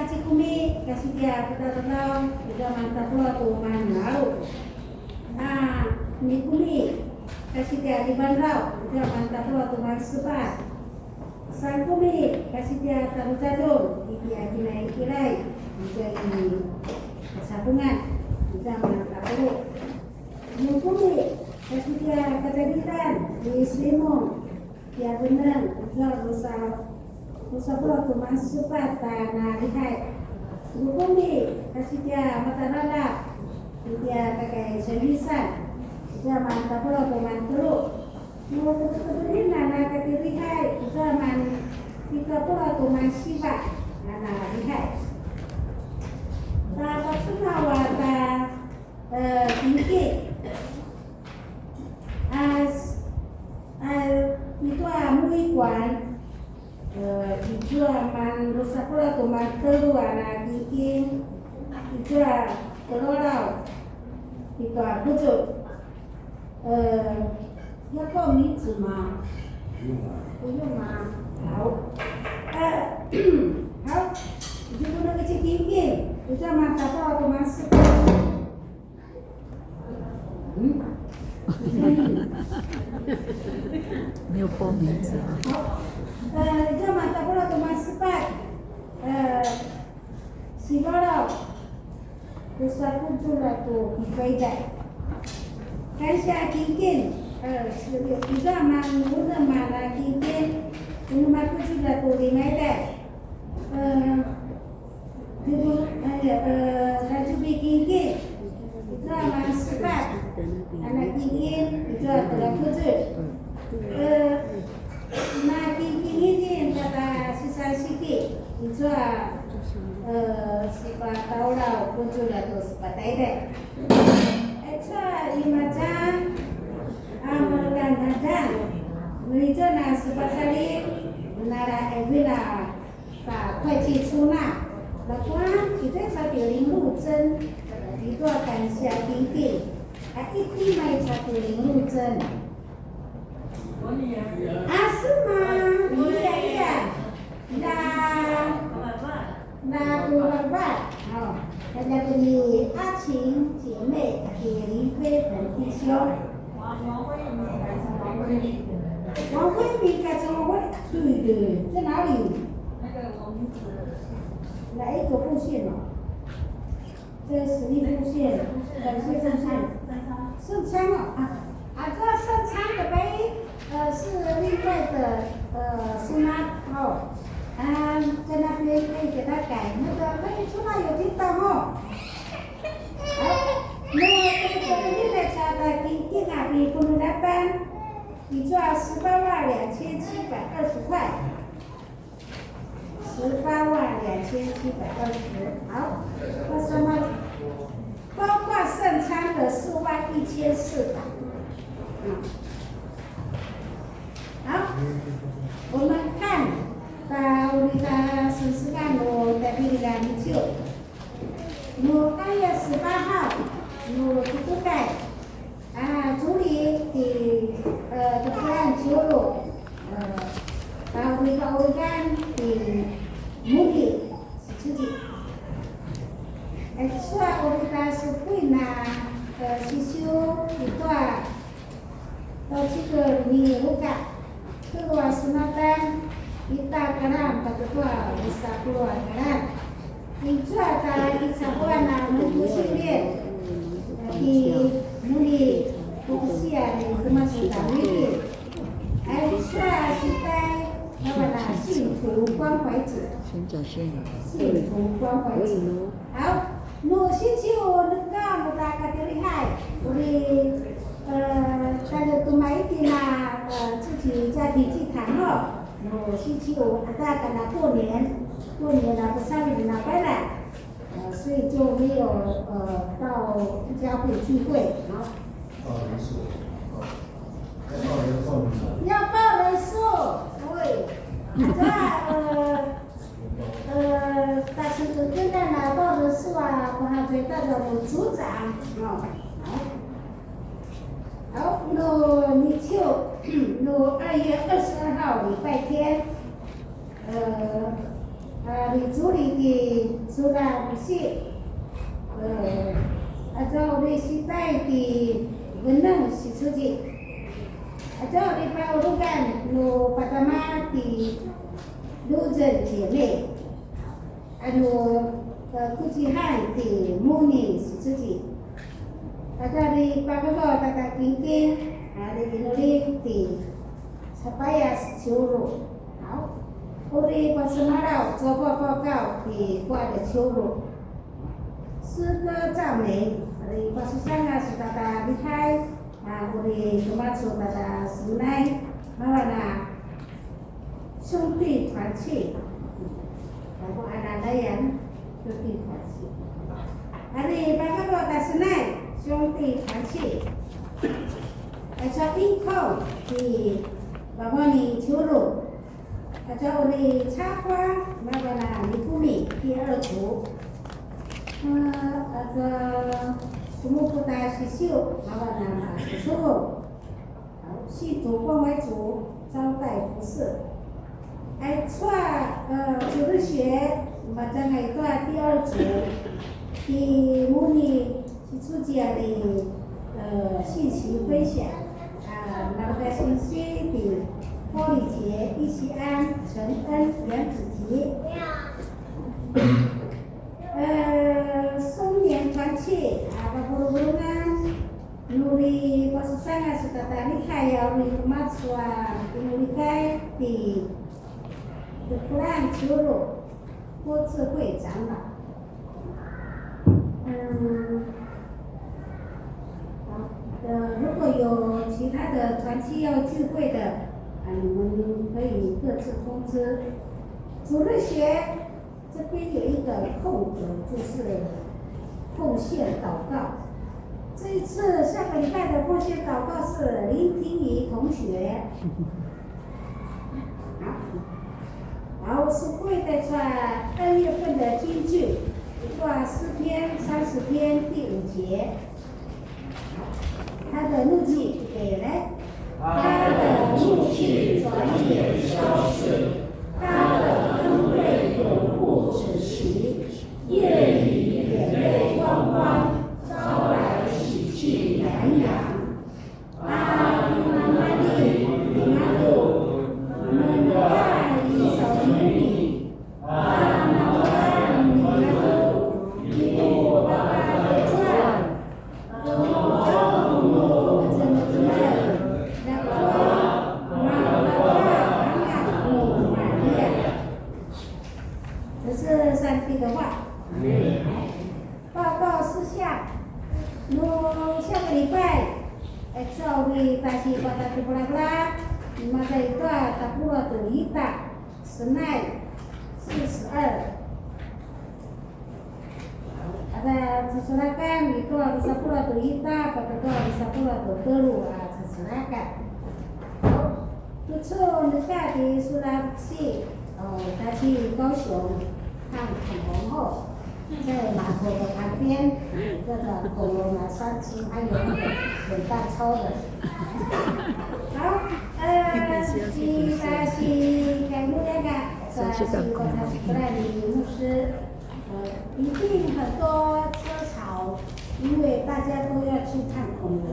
Cikumi kasih dia kita tolong juga mantap dulu lalu. Nikumi kasih dia di bandau juga mantap dulu sepat. Sangkumi kasih dia taruh jadul, dia naik kirai, menjadi sabungan, bisa mantap dulu. Mukumi kasih dia ketegitan di selimut, dia benar, bisa usah pulau tu masuk tanah lihat. Mukumi kasih dia mata rala, dia pakai servisan, dia mantap pulau tu mantap. Mau kebetulan anak kecil hai, zaman kita pula tu masih pak, anak lihat. Dapat semua wata tinggi, itu amui kuan, itu aman rusak pula tu mantel anak tinggi, itu terorau, itu betul. 要报名字吗？不用吗？好，好，你就那个去听听，你知道吗？找到我们是。没有报名字啊。好，你知道吗？找到我们失败，洗不了，就是工作了都不回来，看下听听。Juga mana mana kini rumah tu sudah tuli meter. Satu bikin juga masuk anak kini juga telah kecil. Nah kini ini kata sisa sikit juga sifat tahu lah kecil atau sifat tidak. Itu lima jam. Kadang-kadang mereka nak sepasari menara evila tak kuat cicuna, lepas kita sampai 5路针一段感谢经典，一定买茶给林路真。是吗？iya. Na bulan哦，大家的阿晴姐妹给林飞粉弟兄。王辉明改成王辉，对对，在哪里？哪一个路线哦？这个实力路线，感谢圣昌。圣昌哦，这圣昌的呗，是另外的苏妈哦，在那边可以给他改那个，苏妈有听到哦。好，那么这个你来查的给定啊，比不能来班，你赚182720块。182720，好，那什么，包括圣昌的41400，好，我们看到那个审视案的那个研究，8月18号，这个盖，处理的不按求路，那个的。目的是自己，虽然我们大是会拿吸收一段到这个你如果这个是那单一大个人把这个50个人，你这的1个那能不训练，努力不是啊，你怎么去打理的？虽然是在。那么呢，信徒关怀者，信徒关怀者。好，星期五大家都厉害，大家都买一点自己家庭祭坛哦。星期五大家过年不上面回来，所以就没有到教会聚会。好。要报人数，对。大师哥跟在哪报的数把他最大的组长好，你就2月22号礼拜天，你组里的组长不是，你现在的文能是出去。这礼拜五干pertama di Luzen姐妹，kucihan di Muni si Suci. Dari pagkakas tatagingin, inulit di Sapayas Churu. Uri pasunaraw, coba pokaw di Kuala Churu. 4个赞美，pasusang sudah dihai. 우리 도마초 다다 스나이 마와나兄弟团契，然后아나라얀兄弟团契，아니 바가로다 스나이兄弟团契，인코 이 바바니 주로，우리 차과 마와나 미쿠미 第2组，木布达是秀，麻烦呢是收购，系主关怀组招待服饰，主日学，马上第2组，的模拟是出家的信息分享，那个信息的玻璃节、易西安、陈恩、杨子琪。松年团契guru-gurungan nuri pasusanga sudah tadi kaya nuri maswa nuri kai di Tukulan Churu 郭智慧长老。如果有其他的团契要聚会的，你们可以各自通知。主日学这边有一个空格，就是奉献祷告。这一次下个礼拜的奉献祷告是林婷怡同学。好，然后是会带出2月份的京剧，一个作诗篇30篇第5节，他的怒气给来，他的怒气转眼消逝，他的恩惠永不止息。夜里眼泪汪汪，朝来喜气洋洋。啊，妈妈的，妈祖，我们的爱已守于你。啊，妈妈，你都，你我爸爸的传。这是上帝的话。报告事项，下个礼拜，Excel tashi pada pulang-pulang, masa itu tapura tuita, Senai 42. Ada silakan itu bisa pula tuita, pada itu bisa pula telu, silakan. Itu dekat di Sulawesi, tashi 高雄看孔皇后。在码头的旁边，这个恐龙的山青，还有那个很大超的。好，是感谢那个是布莱尼牧师，一定很多车潮，因为大家都要去看恐龙，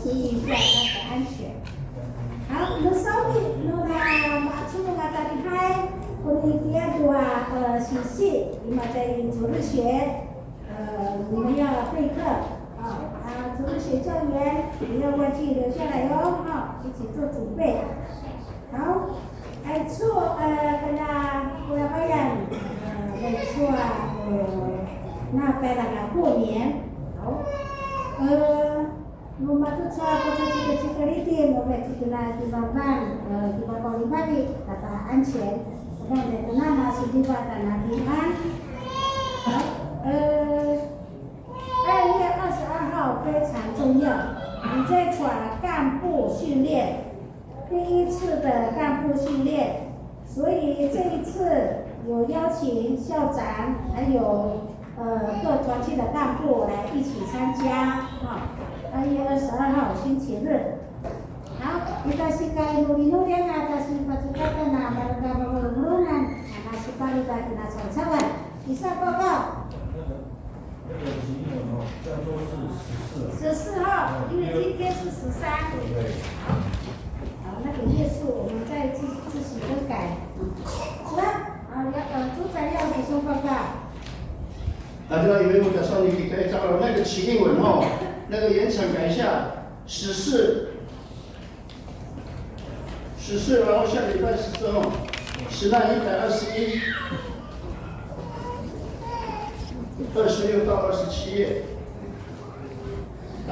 注意一下它的安全。好，那稍微那马出那个厉害。Kemudian 2喜事，你们在主日学，你们要备课主日学教员不要忘记留下来哦，一起做准备。好，kena Purabayan， 没错那拜了过年，好，rumah tu saya pasal cita-cita ini, mereka kita timbangkan, kita kali kata 安全。那么是地方在哪地方？2月22号非常重要，你在传干部训练，第1次的干部训练，所以这一次有邀请校长还有各团体的干部来一起参加2月22号星期日。好，dikasih nulian atas pasukan mereka berkerunan, kasih balik lagi nasawan. Bisa pokok. 14号，因为今天是13。好，那个页数我们再自行更改。好了，组长要补充报告。大家以为我在上面给大家找了那个起英文那个延长改一下14，然后下个礼拜14号，诗那121。26到27页。我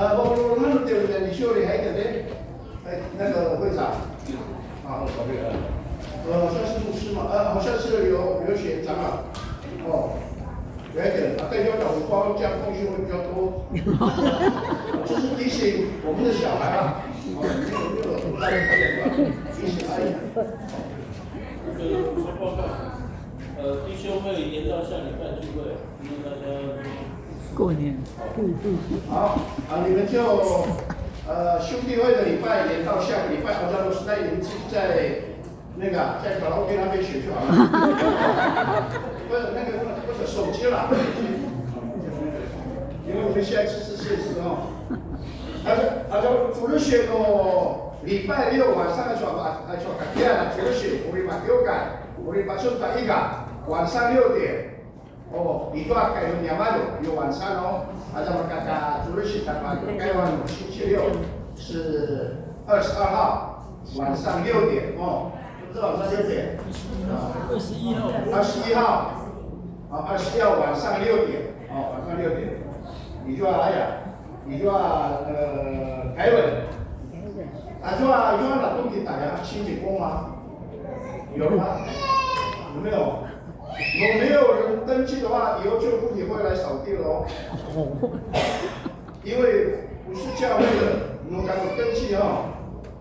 们对不对？你修理还得嘞？那个会长，好像是牧师嘛，好像是有学长对的，大家老包加东西会比较多，这是提醒我们的小孩提醒阿姨。报告。弟兄会延到下礼拜聚会，因为大家过年。好，你们就兄弟会的礼拜延到下个礼拜，好像都是在你们自己在那个在卡拉 OK 那边学就好了。不是那个不是手机了，因为我们现在是现实他就主日学礼拜6晚上的时候第二主日学我们把6改，我们把顺法1改。晚上6点，itu akan menyamado， 有晚餐按照我们刚刚主日学的话，该晚星期6是22号晚上6点是晚上6点。21号，21号晚上6点，晚上6点，你就要改文，就要拿东西打呀，清洁工吗？有吗？有没有？如果没有人登记的话，以后就不会来扫地了因为不是教会的，我们刚刚登记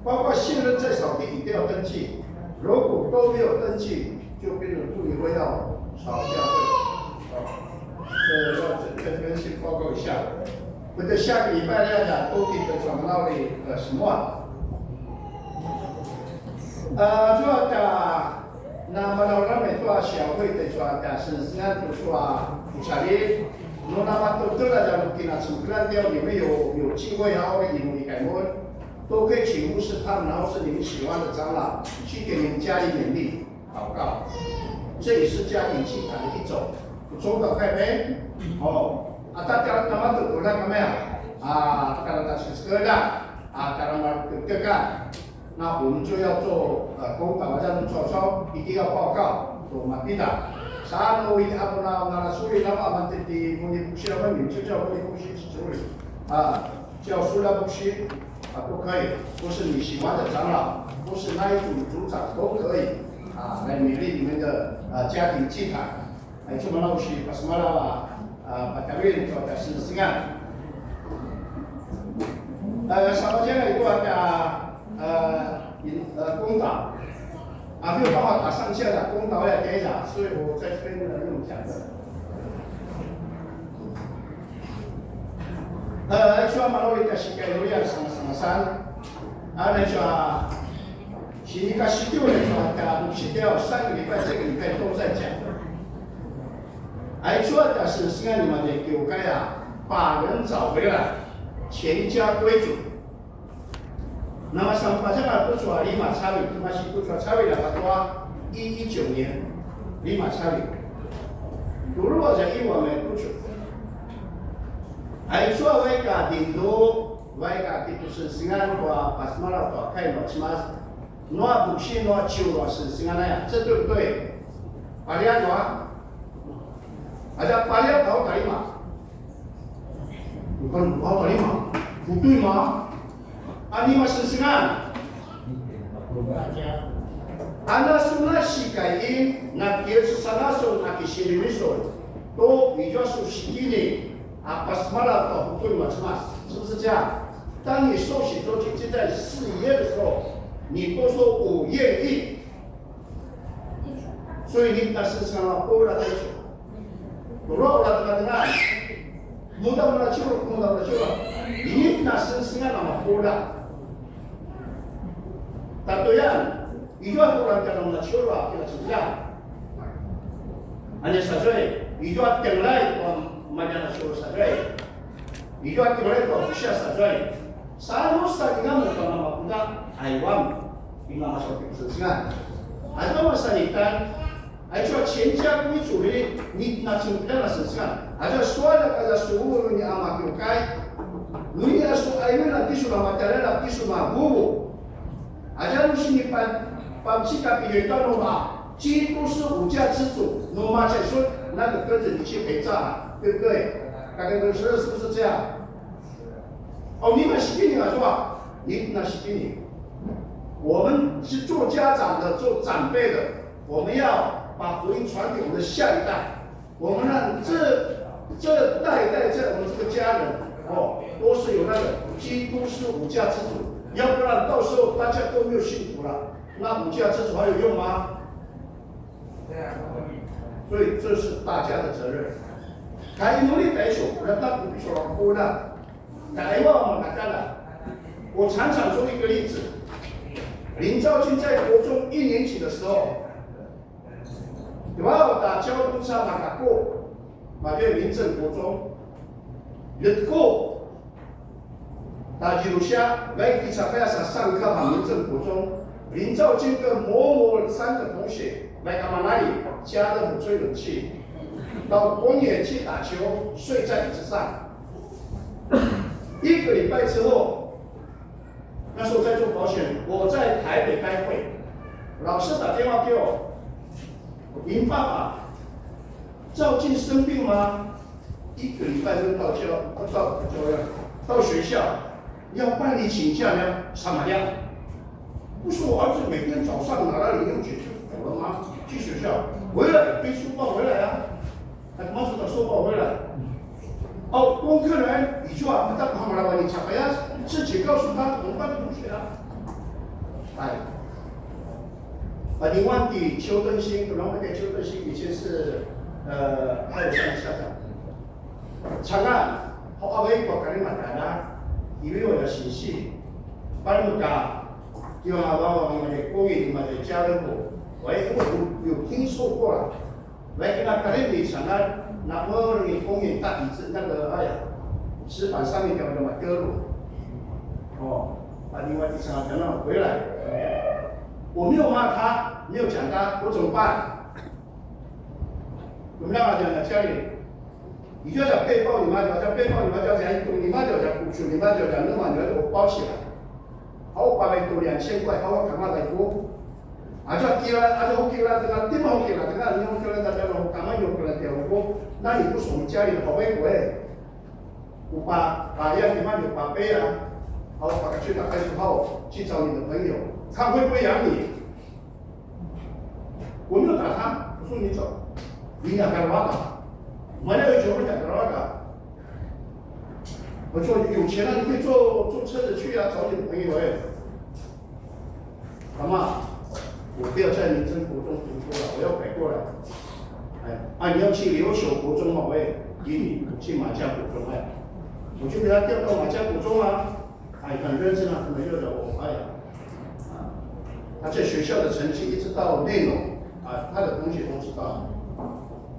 包括新人在扫地一定要登记，如果都没有登记，就变成不理会要扫教会这边先报告一下。我的下个礼拜呢，都给的转到的什么啊？主要的。那么我们做小会的做的是现在就说补查的，那么都得了的，给那什么那掉里面有机会啊，或者你改模，都可以请牧师他们，然后是你们喜欢的长老去给你们家里勉励祷告，这也是家庭祭坛的一种。中岛开没？哦，大家那么都那个没有kalau tak sekedar kalau berdekat。那我们就要做公祷，这样做操一定要报告，做马蒂达。Saan uwi ako na suri na amante di muni buksi na muni，就叫muni buksi suri，叫苏拉buksi不可以，不是你喜欢的长老，不是那一组组长都可以来勉励你们的家庭祭坛，cuma na buksi pas malam pagkawin so kasi singan。sama jangan itu ada。公导没有办法打上线的，公导要点一下，所以我在这边用讲的。cuma malu dikasih kayak sama-sama san, cuma sini kasih丢了cuma大不掉，上个礼拜这个礼拜都在讲。主要的是现在你们的给我该把人找回来，全家归主。那么sampainya不说lima cawi，itu masih不说cawi dapat tua 119年lima cawi。dulu aja iwa me tujuh。说mereka Hindu mereka itu sensingan tua pas malam tua开了cuma noa buksi noa ciu noa sensingan ya，这对不对？巴利亚noa，ada巴利亚tahu dari mana？ bukan tahu dari mana？ 不对吗？ Ani masensingan. Ana suna shikain na kiesu sanaso na kishirimiso都比较熟悉你pas malam到不对嘛，是不是这样？当你受洗做进在4月的时候，你都说我愿意，所以你那身上了欧了在手，如果我那个mudah ini那身上了欧了。 Tatuyan, itu orang dalam nasional kita sebelah. Hanya saja, itu yang lain macam nasional saja. Itu yang lain Rusia saja. Seharusnya kita bukan nama kita Taiwan, ini masuk ke Rusia. Ada masa ikan, ada 全家归主的，你那从别的身上，ada soal ada suhu ni amak yukai, ni ada soal ini nanti sudah materi nanti sudah bubu. 阿家是你把其他别人当中基督是无价之主，罗马才说那个跟着你去陪葬，对不对？大概都是不是这样？你们是给你是吧？你那是给你，我们是做家长的、做长辈的，我们要把福音传给我们的下一代，我们让这代在我们这个家人都是有那个基督是无价之主。 要不然到时候大家都没有幸福了，那无价之主还有用吗？所以这是大家的责任。该努力来说，人家不必说多的，台湾我们看到了。我常常说一个例子，林兆军在国中1年级的时候，对吧？我打交通车打过，马对民政国中，日过。 打记录下，来给小朋友上课嘛，民政国中，林兆军跟某3个同学来干嘛那里？家乐福吹冷气，到公园去打球，睡在椅子上。1个礼拜之后，那时候在做保险，我在台北开会，老师打电话给我，林爸爸，兆军生病吗？1个礼拜就到学校。 要办理请假呢，什么呀？不是我儿子每天早上拿了零用钱就走了吗？去学校回来背书包回来啊，马上把书包回来。功课呢，你就不但他们来你查呀，自己告诉他同班同学啊。另外的邱登新，可能会给邱登新以前是还有像校长， 장아 허아웨이 거까지 만나라 이외에 신시 빨무가 기왕하고 이제 고기 이제 자르고 왜 요 힘소 거라 왜 그나 그래 이 장아 나머지 고기 딱 있는 거 아야 石板上面有什么割路？把另外第三个等到回来，我没有骂他，没有讲他，我怎么办？我们干嘛讲呢？家里，你就讲背包，你妈就讲背包，你妈就讲你妈就讲不出，你妈就讲那么你要给我包起来，好，我把那多2000块，好，我赶快来过。就给了，就给了，这个地方给了，这个你给了，大家我赶快有给了点我，那你不是我们家里的好微博哎。我把要你妈有把杯啊，好，把它去打开之后去找你的朋友，他会不会养你？我没有打他，我说你走，你俩干嘛的？我那个酒不讲干嘛的？我说有钱了，你可以坐车子去啊，找你的朋友哎。好吗？我不要在民生国中读书了，我要改过来。你要去琉球国中嘛，我也给你去马家国中哎。我就给他调到马家国中啊，很认真啊，很热的我，他在学校的成绩一直到内容他的同学都知道，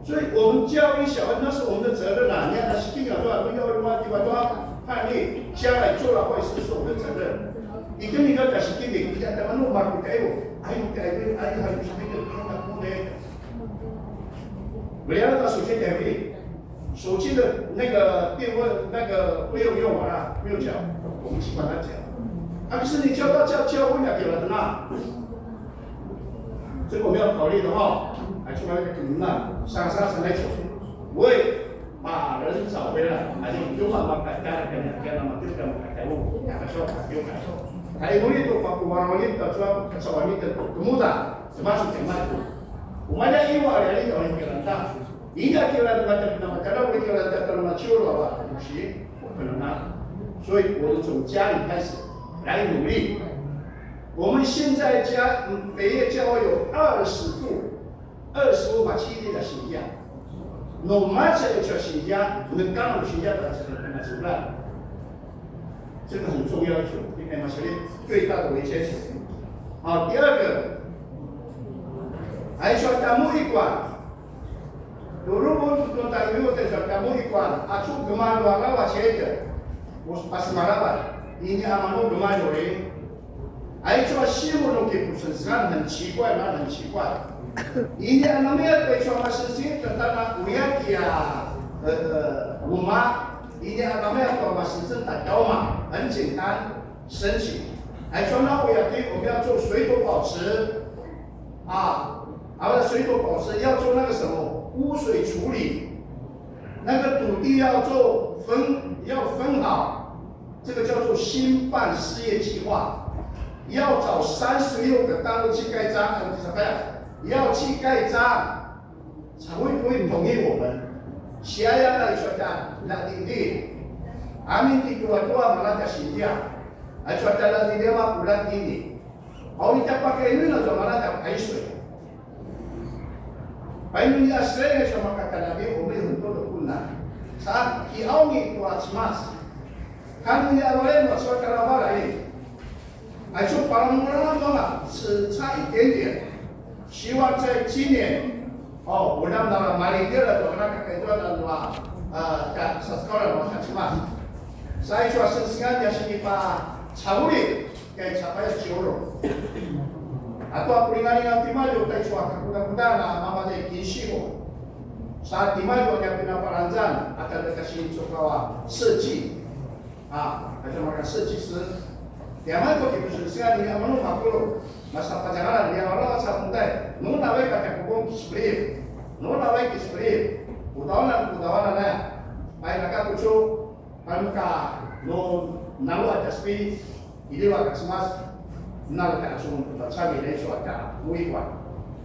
所以我们教育小孩那是我们的责任啊。你看他是定了多少个幼儿园地方都要叛逆，将来做了坏事是我们的责任。你跟你个但是定的，你看他们弄马不给我，还有改变，还有什么的，看他不呢？不要到手机改变。手机的那个电问那个不用用完了，不用讲，我们去帮他讲。可是你教会了给了那，这个我们要考虑的哈。去把那个给那上来走，我也把人找回来，就慢慢改了，嘛，就这样改我，改说改又改。改我itu Papua ini terjual kesawat ini kemudian termasuk yang maju. Umumnya ini ada yang orang kerana Ida kira macam nama kalau boleh kira terlalu mature lah, mesti bukan nak. 所以我们从家里开始来努力。我们现在家北业教会有20幅把七地的形象。No matter 叫形象，能刚好形象的是很难出来。这个很重要求，因为嘛是最大的危险性。好，第二个，还说tamu ikwan。Dulu pun tentang itu terjadi kamu ikwan, aku gemar wala wajib, pas malabar, ini amanu gemar doi. 哎，这个西木龙给不是实际上很奇怪嘛，很奇怪。人家那边对说嘛是谁？等到那乌鸦鸡啊，乌马，人家那边说嘛是真的高嘛，很简单，申请。还说那乌鸦鸡我们要做水土保持，水土保持要做那个什么？ 污水处理，那个土地要分好，这个叫做新办事业计划，要找36个单位去盖章，要去盖章，才会同意我们。Siapa yang sudah nak tinggi, amin dua malah tersedia. Sudah nak tinggi mah bulan ini. Kalau kita pakai ini lah malah tak air水。 Paling dia sering sama kata Nabi, umur untuk berguna. Saat kiaumi tuas mas, kan dia boleh masuk ke dalam ini. Ayo para mulanya只差一点点，希望在今年，我让到马里地了，那个改做的话，在sekolah masuk mas. Saya cuma sengaja sini pak Cauli, kayak capai Joro. Atau aku ingat timaju tai suaka kuda-kuda na mama dai kinshimo. Saat timaju ada penamparanjan akan dikasih sokawa 设计ada maka 设计师。Tiama ko kita sudah ni amanu makulu. Masa pajangan dia orang sa puntai. Nung nawai kata kubong kisbri. Nung nawai kisbri. Udawana na. Pai naka kucu pamka no nalu ada spi. Ini wa kasmas. 那个感受的差别来说的不一样。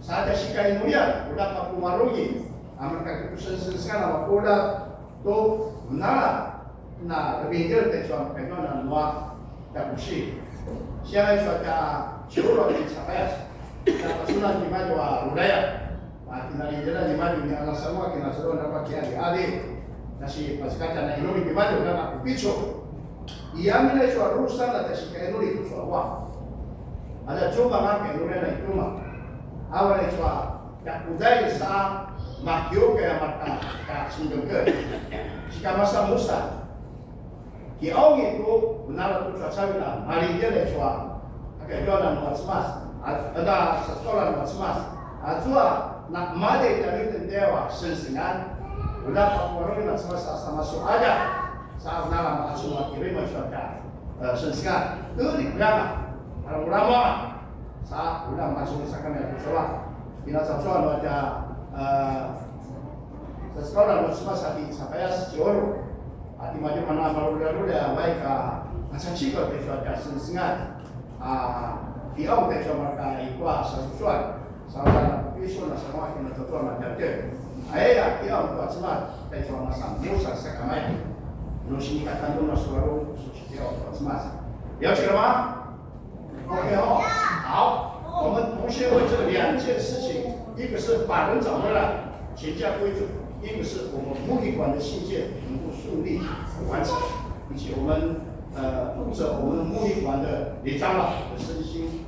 啥的是该努力，我那个不马路的，俺们那个不是看到我的都那别的在说，看到那话，但不是。现在说的求了的差别，那个说那你们就话路来呀，今天你这你们你那什么，今天说那个天气阿里，但是pas kata na inu di mana na aku picu. Ia mina suara rusak lah tapi kainu itu suara wah. Ada cuma nak kainu na itu mah. Awal itu tak budaya sah makyo kaya mata tak singgung ke. Jika masa Musa, di awal itu benar tu suara lah. Hari dia le suara. Agak jualan mas-mas. Ada sekolah mas-mas. Azua nak made dari tendewa sensingan. Udah orang mas-mas sama masuk aja. Saat nama masuk kirim masyarakat sensingan. Itu di mana? Orang ulama saat udah masuk misalkan yang sekolah. Bila sekolah ada sekolah mas-mas sampai sejauh. Hati macam mana malu-malu dah baik macam cikgu bersama sensingan. Di awal bersama mereka ikut sesuatu. Saudara isu nasional kita tuan macam tu. Ayah di awal bersama bersama Musa sekamai. Nusi kata tu nasional suci awal bersama. 了解了吗 ？OK 哦，好，我们同学会这两件事情，一个是把人找回来，全家归主；一个是我们目的馆的信件能够顺利完成，并且我们负责我们目的馆的李长老的身心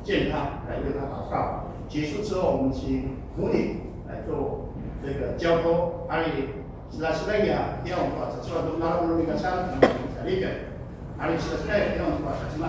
健康来为他祷告。结束之后，我们请母女来做这个交托。阿里是在西班牙，第二我们把这次都拿了那个山，在那个。阿里是在第二我们把什么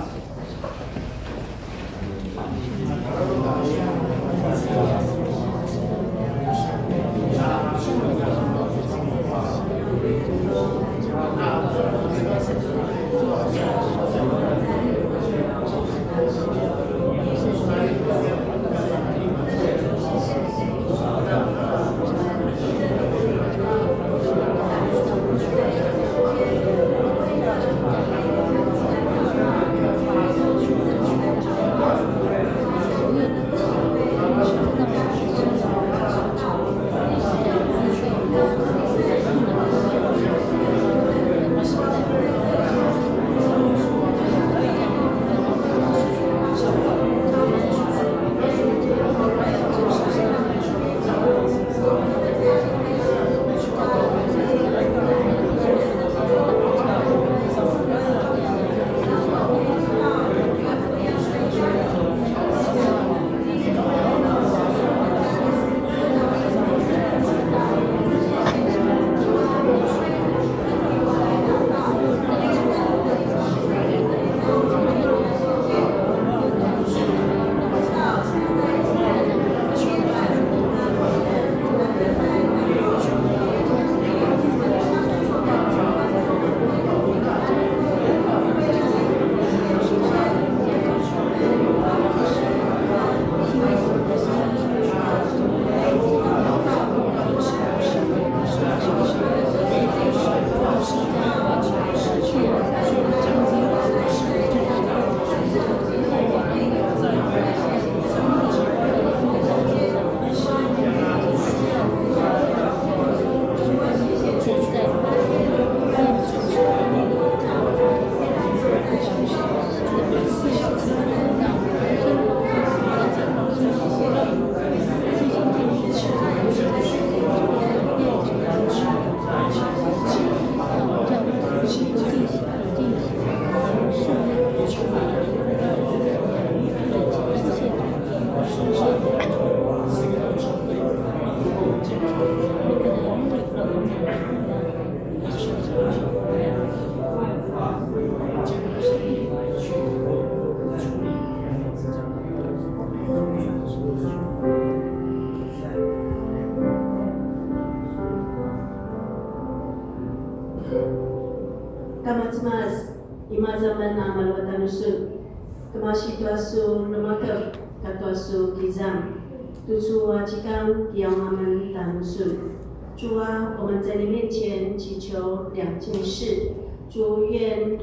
？Kamatmas, imazaman na malwatan usul. Kemasi tuasu lemaka katuasu kizam. Tusu wajikam kiamaman tanusul. 主啊，我们在你面前祈求两件事。主愿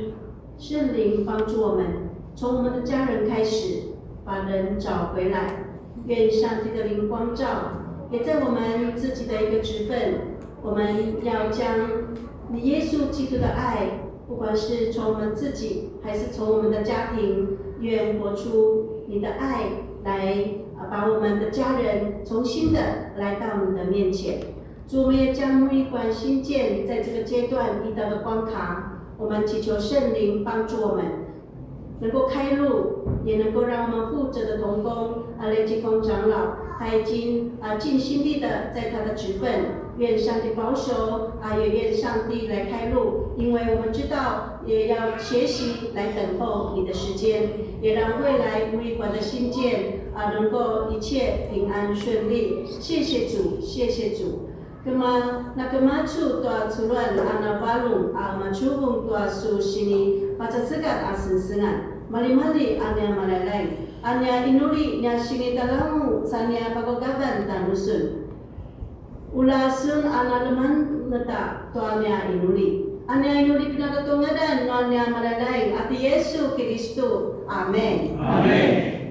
圣灵帮助我们，从我们的家人开始，把人找回来。愿上帝的灵光照，也在我们自己的一个职分，我们要将你耶稣基督的爱。 不管是从我们自己，还是从我们的家庭，愿活出你的爱来，把我们的家人重新的来到你的面前。主，我们也将牧育馆新建在这个阶段遇到的关卡，我们祈求圣灵帮助我们，能够开路，也能够让我们负责的同工雷继峰长老，他已经尽心力的在他的职分。愿上帝保守也愿上帝来开路，因为我们知道也要学习来等候你的时间，也让未来牧育馆的新建能够一切平安顺利。谢谢主，谢谢主。那个马处多出乱那巴隆马处翁多苏西尼巴扎斯干生生mali anya malalay anya inuri nya sini talang sanya pagogaban tanusun ulasun analaman nata to anya inuri pinagatungadan no anya malalay ati Yesu Kristo. Amen. Amen.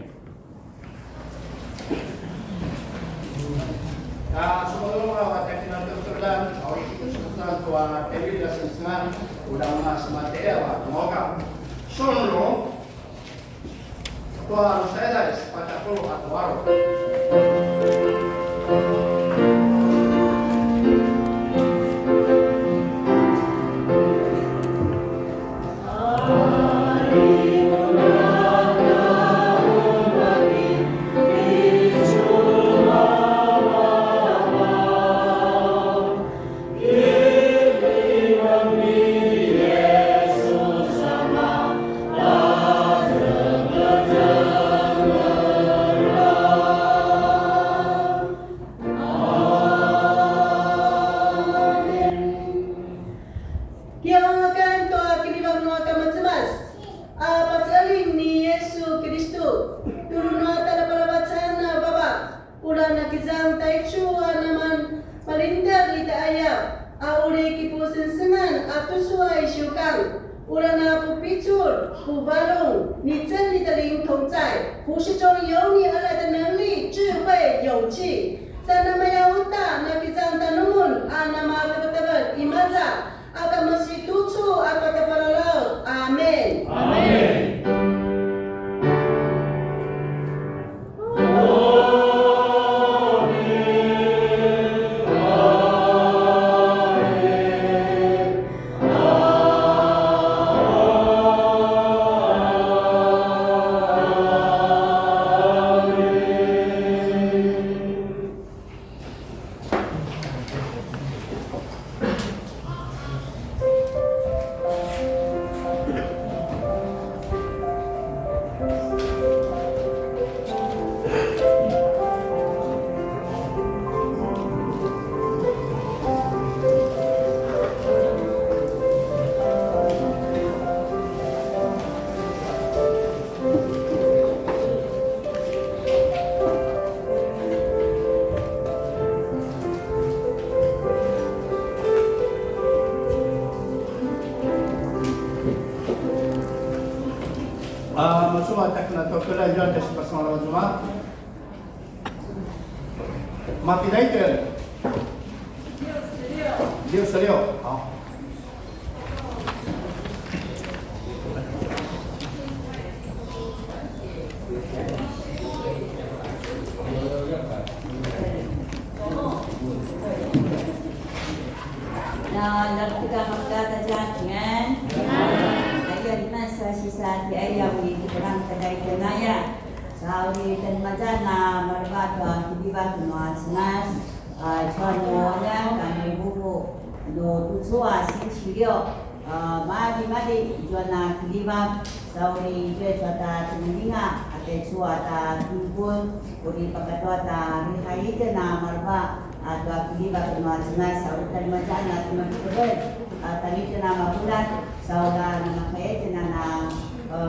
Semua orang akan tertulang, orang itu sesuatu tua, ebil dan senang, udah mas materi moga. Solo, tua saya pada puluh atau baru. Masuk atak na to kelajuan dari pasal Jumat. Mati naik6好。Kita berkata jangan. Ayat masa sisa di ayat ini kurang kedai kenaya. Saudi dan majana merbatwa tiba kenal senas. Contohnya kami buku do tujuan sisirio. Mari juana tiba Saudi juata telinga atau juata tubun. Budi pakatwata rihai kena merbat. Atau tiba kenal senas. Saudi dan majana teman teman. Tadi nama bulan, saudara nama kaya nama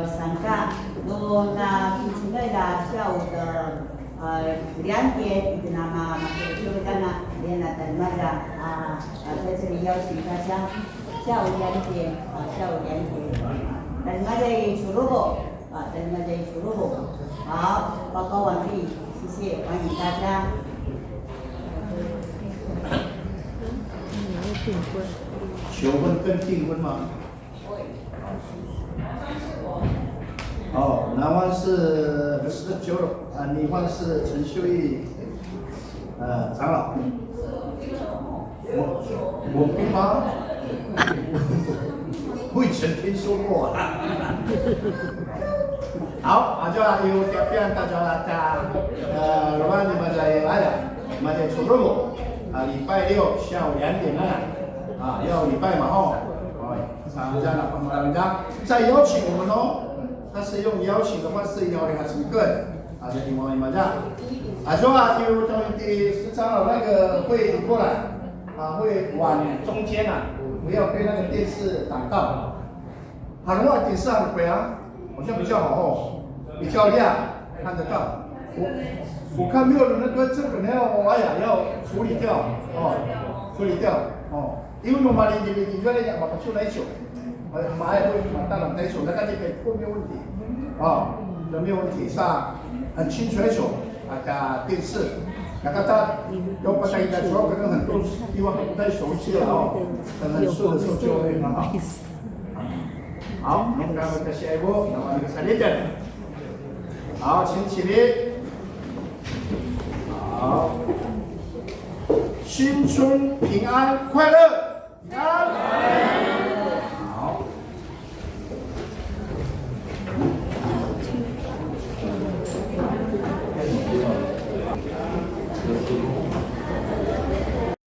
sangka, do na kincingnya dah siau riantie itu nama maksudnya karena dia nak maja, saya ceriau singkat siau riantie, dan maja suruh, pakawan ni sisi wanita saja. 求婚跟订婚吗？哦，男方是29了，女方是陈秀玉，长老。我不吗？我以前听说过啊。好，就有条件大家如果你们在来了，你们在出入礼拜六下午2点要礼拜嘛吼，参加了帮忙人家再邀请我们哦，他是用邀请的方式邀的还是个人就希望你们这样说有从第13号那个会过来会往中间不要被那个电视挡到。好的话，电视很贵好像比较好哦，比较亮，看得到。我看没有的那个这个要处理掉处理掉因为我们你原来讲把它出来手，马也会马大人来手，那个这个没有问题都没有问题，是很清楚的手电视。那个他要把它应该说可能很多地方不太熟悉了等很顺的时候就会很好。好，我们看看下一步，那么这个3点。好，请起立。好，新春平安快乐，平安。